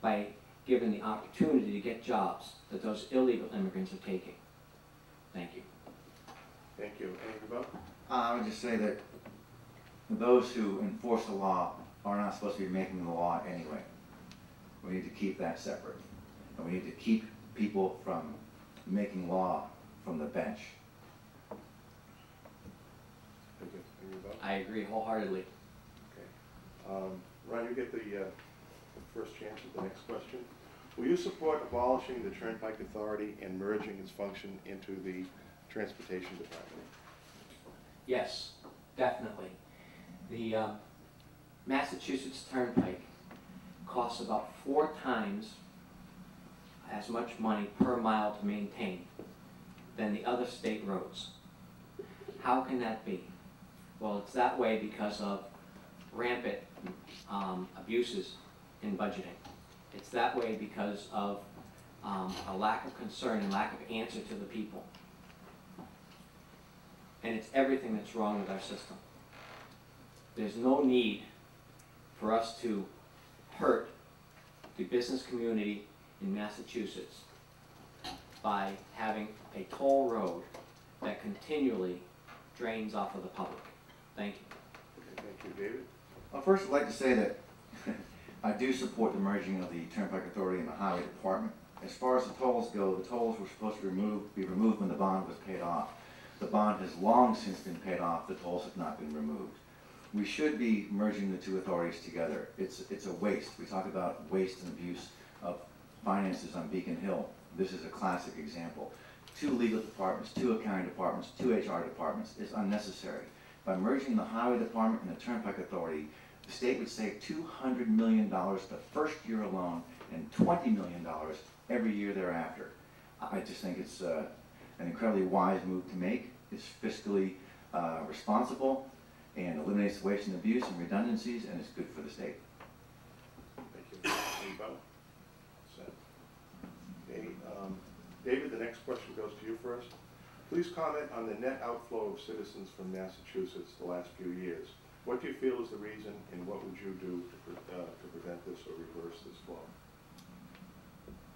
Speaker 3: by given the opportunity to get jobs that those illegal immigrants are taking. Thank you.
Speaker 2: Thank you. Anything about?
Speaker 4: I would just say that those who enforce the law are not supposed to be making the law anyway. We need to keep that separate. And we need to keep people from making law from the bench.
Speaker 2: Anything about?
Speaker 3: I agree wholeheartedly.
Speaker 2: Okay. Ron, you get the first chance at the next question. Will you support abolishing the Turnpike Authority and merging its function into the Transportation Department?
Speaker 3: Yes, definitely. The Massachusetts Turnpike costs about 4 times as much money per mile to maintain than the other state roads. How can that be? Well, it's that way because of rampant abuses in budgeting. It's that way because of a lack of concern and lack of answer to the people. And it's everything that's wrong with our system. There's no need for us to hurt the business community in Massachusetts by having a toll road that continually drains off of the public. Thank you.
Speaker 2: Okay, thank you. David?
Speaker 4: Well, first I'd like to say that I do support the merging of the Turnpike Authority and the Highway Department. As far as the tolls go, the tolls were supposed to be removed when the bond was paid off. The bond has long since been paid off. The tolls have not been removed. We should be merging the two authorities together. It's a waste. We talk about waste and abuse of finances on Beacon Hill. This is a classic example. 2 legal departments, 2 accounting departments, 2 HR departments is unnecessary. By merging the Highway Department and the Turnpike Authority, the state would save $200 million the first year alone and $20 million every year thereafter. I just think it's an incredibly wise move to make. It's fiscally responsible and eliminates waste and abuse and redundancies, and it's good for the state.
Speaker 2: Thank you. Anybody? Okay, David, the next question goes to you first. Please comment on the net outflow of citizens from Massachusetts the last few years. What do you feel is the reason, and what would you do to prevent this or reverse this flow?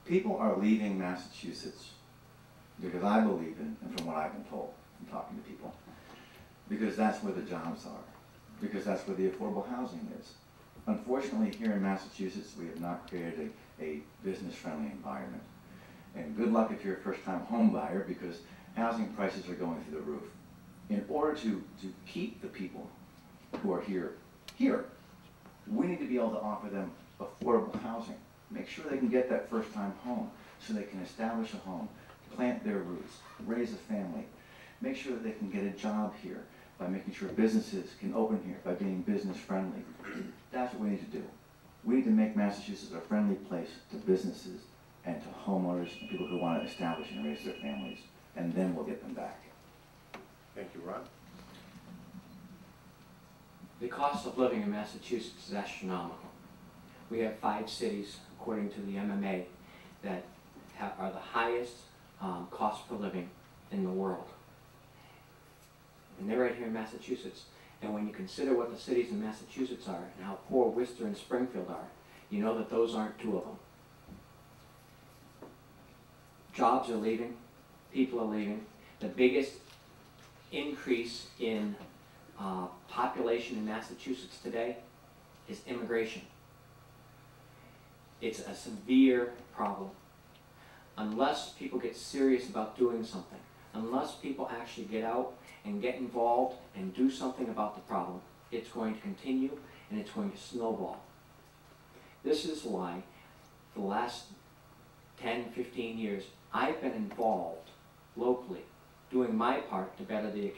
Speaker 4: People are leaving Massachusetts because I believe in, and from what I've been told from talking to people, because that's where the jobs are, because that's where the affordable housing is. Unfortunately, here in Massachusetts, we have not created a business-friendly environment. And good luck if you're a first-time home buyer, because housing prices are going through the roof. In order to keep the people who are here, we need to be able to offer them affordable housing. Make sure they can get that first-time home so they can establish a home, plant their roots, raise a family. Make sure that they can get a job here by making sure businesses can open here, by being business-friendly. That's what we need to do. We need to make Massachusetts a friendly place to businesses and to homeowners and people who want to establish and raise their families. and then we'll get them back.
Speaker 2: Thank you, Ron.
Speaker 3: The cost of living in Massachusetts is astronomical. We have 5 cities, according to the MMA, that are the highest cost per living in the world. And they're right here in Massachusetts. And when you consider what the cities in Massachusetts are and how poor Worcester and Springfield are, you know that those aren't 2 of them. Jobs are leaving, people are leaving. The biggest increase in population in Massachusetts today is immigration. It's a severe problem. Unless people get serious about doing something, unless people actually get out and get involved and do something about the problem, it's going to continue and it's going to snowball. This is why for the last 10, 15 years, I've been involved locally, doing my part to better the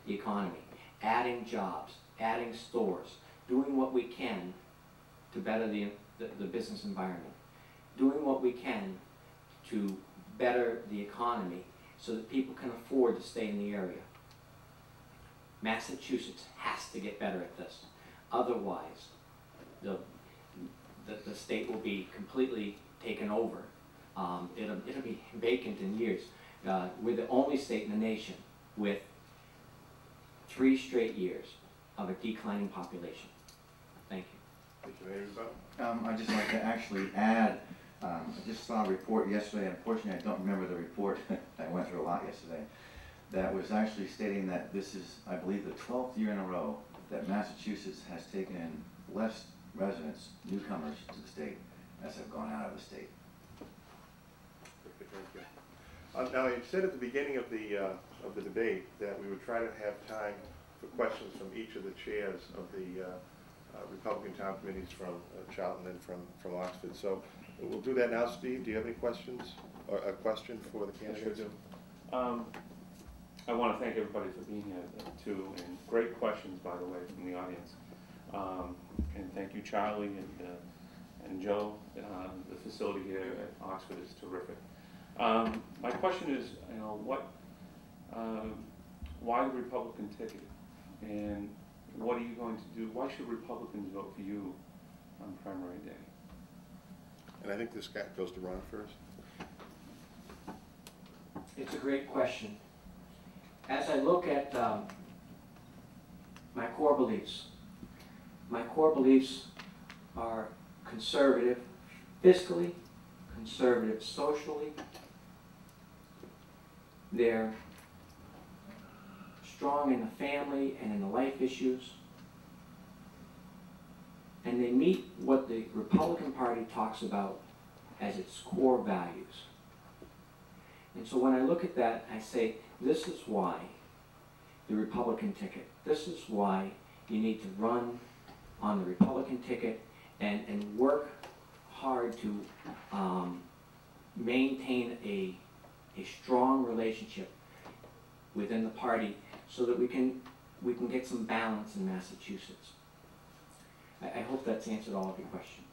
Speaker 3: economy, adding jobs, adding stores, doing what we can to better the business environment, doing what we can to better the economy so that people can afford to stay in the area. Massachusetts has to get better at this. Otherwise, the state will be completely taken over. It'll be vacant in years. We're the only state in the nation with 3 straight years of a declining population. Thank you.
Speaker 2: Thank you, Mayor.
Speaker 4: I'd just like to actually add, I just saw a report yesterday, unfortunately I don't remember the report, I went through a lot yesterday, that was actually stating that this is, I believe, the 12th year in a row that Massachusetts has taken in less residents, newcomers to the state, as have gone out of the state.
Speaker 2: Thank you. Now, you said at the beginning of the debate that we would try to have time for questions from each of the chairs of the Republican town committees from Charlton and from Oxford. So we'll do that now. Steve, do you have any questions or a question for the candidates?
Speaker 1: I sure do. I want to thank everybody for being here too, and great questions, by the way, from the audience. And thank you, Charlie and Joe. The facility here at Oxford is terrific. My question is, why the Republican ticket, and what are you going to do? Why should Republicans vote for you on primary day?
Speaker 2: And I think this guy goes to Ron first.
Speaker 3: It's a great question. As I look at my core beliefs are conservative fiscally, conservative socially. They're strong in the family and in the life issues. And they meet what the Republican Party talks about as its core values. And so when I look at that, I say, this is why the Republican ticket. This is why you need to run on the Republican ticket and work hard to maintain a strong relationship within the party so that we can get some balance in Massachusetts. I hope that's answered all of your question.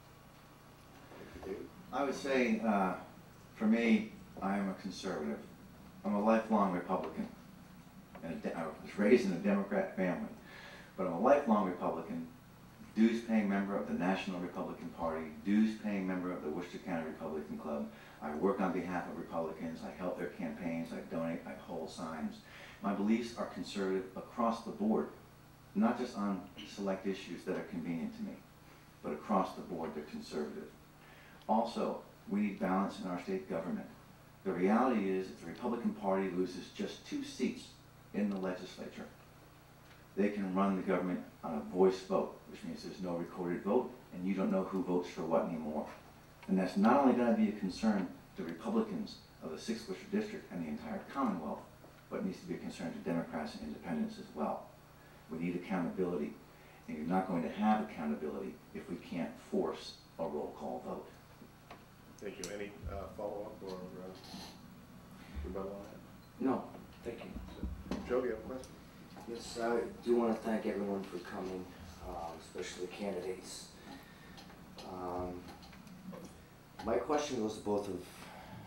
Speaker 4: I would say, for me, I am a conservative. I'm a lifelong Republican. And I was raised in a Democrat family. But I'm a lifelong Republican, dues-paying member of the National Republican Party, dues-paying member of the Worcester County Republican Club. I work on behalf of Republicans. I help their campaigns. I donate. I hold signs. My beliefs are conservative across the board, not just on select issues that are convenient to me, but across the board they're conservative. Also, we need balance in our state government. The reality is, if the Republican Party loses just 2 seats in the legislature, they can run the government on a voice vote, which means there's no recorded vote, and you don't know who votes for what anymore. And that's not only going to be a concern to Republicans of the 6th Worcester District and the entire Commonwealth, but it needs to be a concern to Democrats and Independents as well. We need accountability, and you're not going to have accountability if we can't force a roll call vote.
Speaker 2: Thank you. Any follow-up or rebuttal on that?
Speaker 3: No, thank you.
Speaker 2: So, Joe, do you have a question?
Speaker 5: Yes, I do want to thank everyone for coming, especially the candidates. My question goes to both of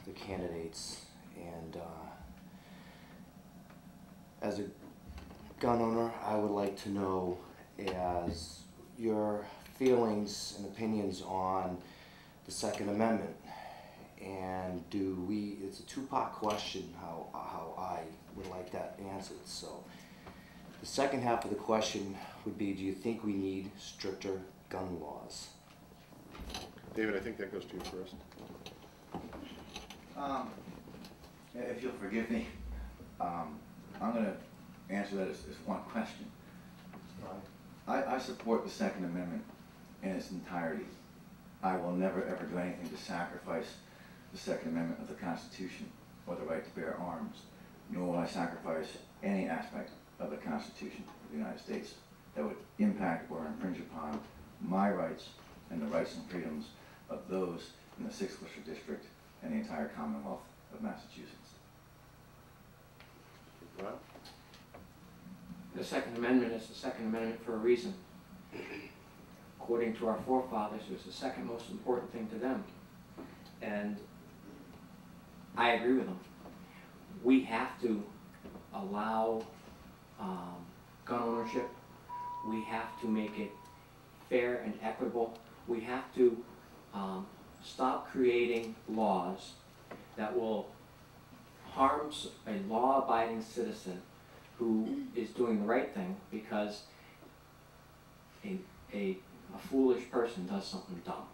Speaker 5: the candidates, and as a gun owner, I would like to know as your feelings and opinions on the Second Amendment. And it's a two-part question how I would like that answered. So the second half of the question would be, do you think we need stricter gun laws?
Speaker 2: David, I think that goes to you first.
Speaker 4: If you'll forgive me, I'm going to answer that as one question. I support the Second Amendment in its entirety. I will never ever do anything to sacrifice the Second Amendment of the Constitution or the right to bear arms, nor will I sacrifice any aspect of the Constitution of the United States that would impact or infringe upon my rights and the rights and freedoms of those in the 6th Worcester District and the entire Commonwealth of Massachusetts.
Speaker 2: Ron?
Speaker 3: The Second Amendment is the Second Amendment for a reason. According to our forefathers, it was the second most important thing to them. And I agree with them. We have to allow gun ownership. We have to make it fair and equitable. We have to stop creating laws that will harm a law-abiding citizen who is doing the right thing because a foolish person does something dumb.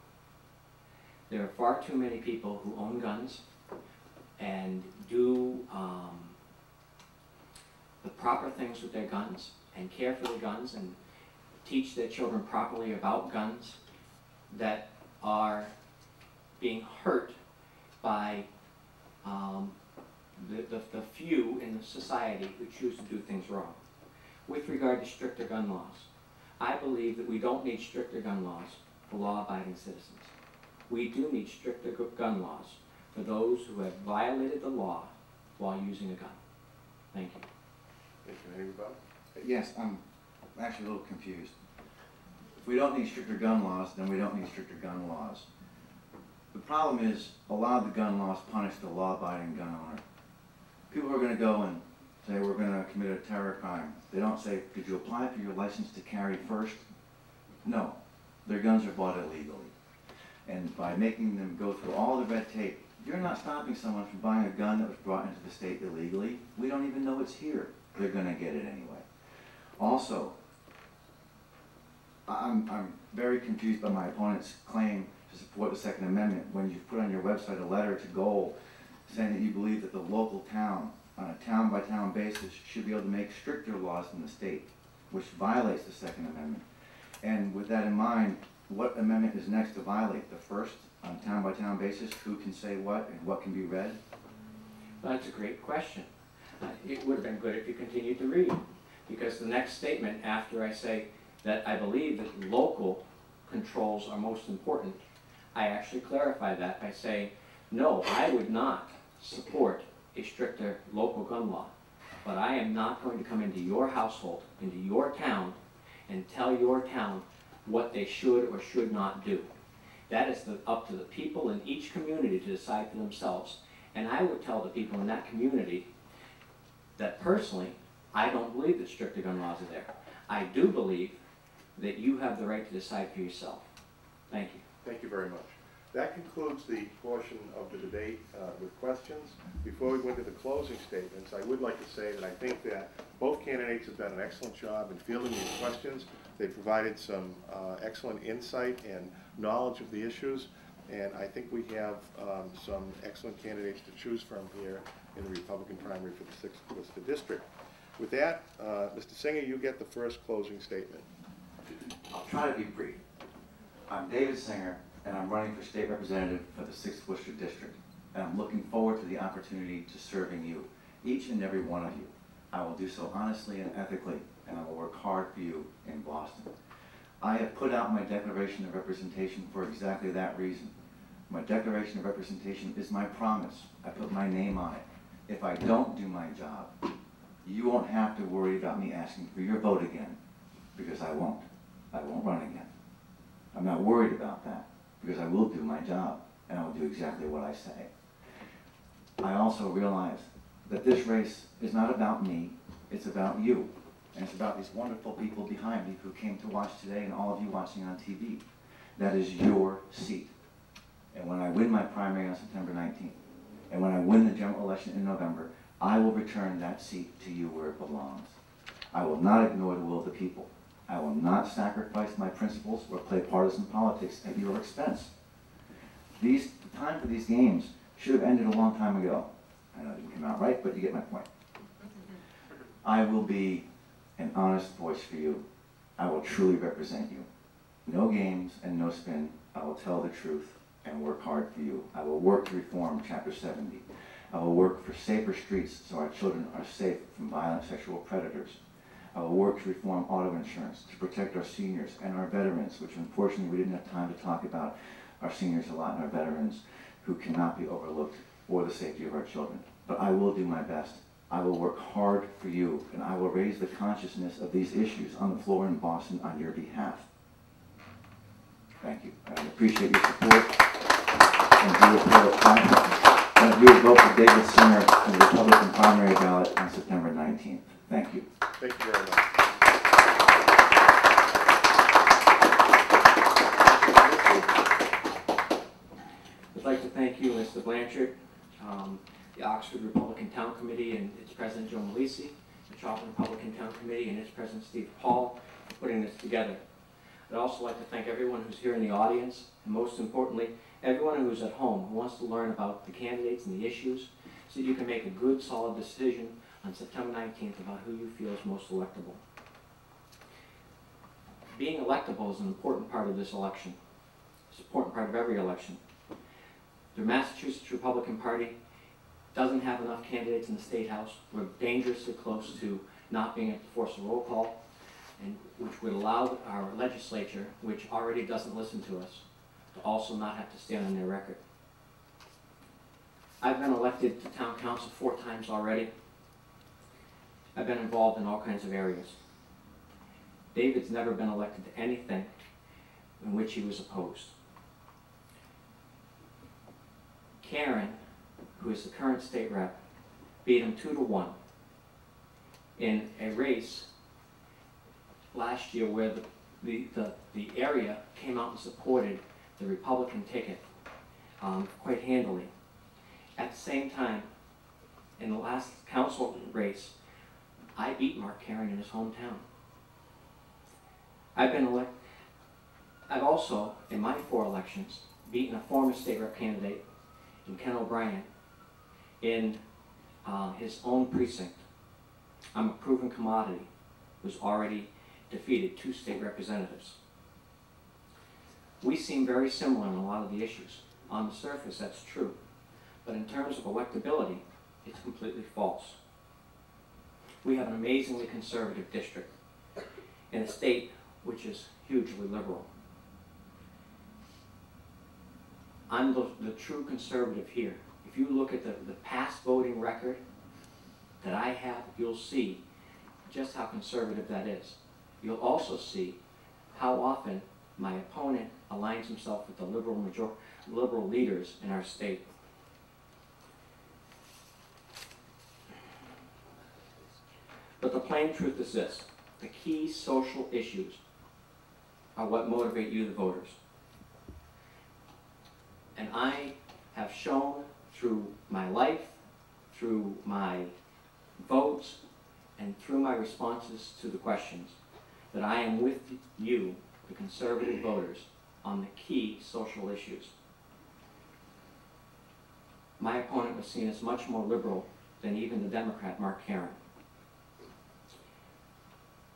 Speaker 3: There are far too many people who own guns and do the proper things with their guns and care for their guns and teach their children properly about guns that are being hurt by the few in the society who choose to do things wrong. With regard to stricter gun laws, I believe that we don't need stricter gun laws for law-abiding citizens. We do need stricter gun laws for those who have violated the law while using a gun. Thank you.
Speaker 2: Thank you. Any rebuttal?
Speaker 4: Yes, I'm actually a little confused. If we don't need stricter gun laws, then we don't need stricter gun laws. The problem is, a lot of the gun laws punish the law-abiding gun owner. People are going to go and say, we're going to commit a terror crime. They don't say, did you apply for your license to carry first? No. Their guns are bought illegally. And by making them go through all the red tape, you're not stopping someone from buying a gun that was brought into the state illegally. We don't even know it's here. They're going to get it anyway. Also, I'm very confused by my opponent's claim to support the Second Amendment when you've put on your website a letter to Goal saying that you believe that the local town, on a town-by-town basis, should be able to make stricter laws than the state, which violates the Second Amendment. And with that in mind, what amendment is next to violate? The first, on a town-by-town basis, who can say what and what can be read?
Speaker 3: Well, that's a great question. It would have been good if you continued to read, because the next statement after I say that I believe that local controls are most important, I actually clarify that by saying, no, I would not support a stricter local gun law, but I am not going to come into your household, into your town, and tell your town what they should or should not do. That is up to the people in each community to decide for themselves. And I would tell the people in that community that personally, I don't believe that stricter gun laws are there. I do believe that you have the right to decide for yourself. Thank you.
Speaker 2: Thank you very much. That concludes the portion of the debate with questions. Before we go into the closing statements, I would like to say that I think that both candidates have done an excellent job in fielding these questions. They provided some excellent insight and knowledge of the issues, and I think we have some excellent candidates to choose from here in the Republican primary for the 6th Worcester District. With that, Mr. Singer, you get the first closing statement.
Speaker 4: I'll try to be brief. I'm David Singer, and I'm running for state representative for the 6th Worcester District. And I'm looking forward to the opportunity to serving you, each and every one of you. I will do so honestly and ethically, and I will work hard for you in Boston. I have put out my Declaration of Representation for exactly that reason. My Declaration of Representation is my promise. I put my name on it. If I don't do my job, you won't have to worry about me asking for your vote again, because I won't. I won't run again. I'm not worried about that, because I will do my job, and I will do exactly what I say. I also realize that this race is not about me, It's about you. And it's about these wonderful people behind me who came to watch today and all of you watching on TV. That is your seat. And when I win my primary on September 19th, and when I win the general election in November, I will return that seat to you where it belongs. I will not ignore the will of the people. I will not sacrifice my principles or play partisan politics at your expense. The time for these games should have ended a long time ago. I know it didn't come out right, but you get my point. I will be an honest voice for you. I will truly represent you. No games and no spin. I will tell the truth and work hard for you. I will work to reform Chapter 70. I will work for safer streets so our children are safe from violent sexual predators. I will work to reform auto insurance to protect our seniors and our veterans, which unfortunately we didn't have time to talk about our seniors a lot and our veterans who cannot be overlooked, or the safety of our children. But I will do my best. I will work hard for you, and I will raise the consciousness of these issues on the floor in Boston on your behalf. Thank you. I appreciate your support. And if you will vote for David Singer in the Republican primary ballot on September 19th. Thank you.
Speaker 2: Thank you very much.
Speaker 3: I'd like to thank you, Mr. Blanchard, the Oxford Republican Town Committee and its President Joe Malisi, the Charlton Republican Town Committee and its President Steve Paul for putting this together. I'd also like to thank everyone who's here in the audience, and most importantly, everyone who's at home who wants to learn about the candidates and the issues so that you can make a good, solid decision on September 19th about who you feel is most electable. Being electable is an important part of this election. It's an important part of every election. The Massachusetts Republican Party doesn't have enough candidates in the State House. We're dangerously close to not being able to force a roll call, and which would allow our legislature, which already doesn't listen to us, to also not have to stand on their record. I've been elected to town council 4 times already. I've been involved in all kinds of areas. David's never been elected to anything in which he was opposed. Karen, who is the current state rep, beat him 2-1 in a race last year where the area came out and supported the Republican ticket quite handily. At the same time, in the last council race, I beat Mark Karen in his hometown. I've also, in my 4 elections, beaten a former state rep candidate in Ken O'Brien in his own precinct. I'm a proven commodity who's already defeated 2 state representatives. We seem very similar on a lot of the issues. On the surface, that's true. But in terms of electability, it's completely false. We have an amazingly conservative district in a state which is hugely liberal. I'm the true conservative here. If you look at the past voting record that I have, you'll see just how conservative that is. You'll also see how often my opponent aligns himself with the liberal leaders in our state. But the plain truth is this: the key social issues are what motivate you, the voters. And I have shown through my life, through my votes, and through my responses to the questions that I am with you, the conservative voters, on the key social issues. My opponent was seen as much more liberal than even the Democrat Mark Karen,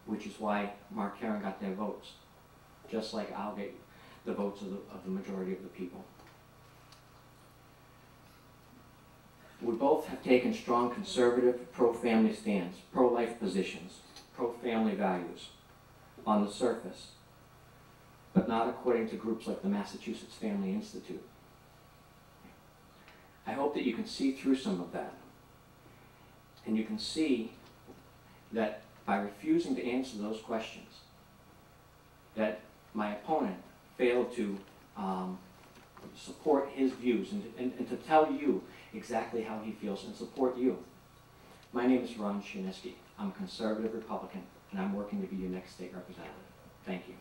Speaker 3: which is why Mark Karen got their votes, just like I'll get the votes of the majority of the people. We both have taken strong conservative, pro-family stands, pro-life positions, pro-family values on the surface, but not according to groups like the Massachusetts Family Institute. I hope that you can see through some of that, and you can see that by refusing to answer those questions, that my opponent failed to support his views and to tell you exactly how he feels and support you.
Speaker 6: My name is Ron Shiniski. I'm a conservative Republican, and I'm working to be your next state representative. Thank you.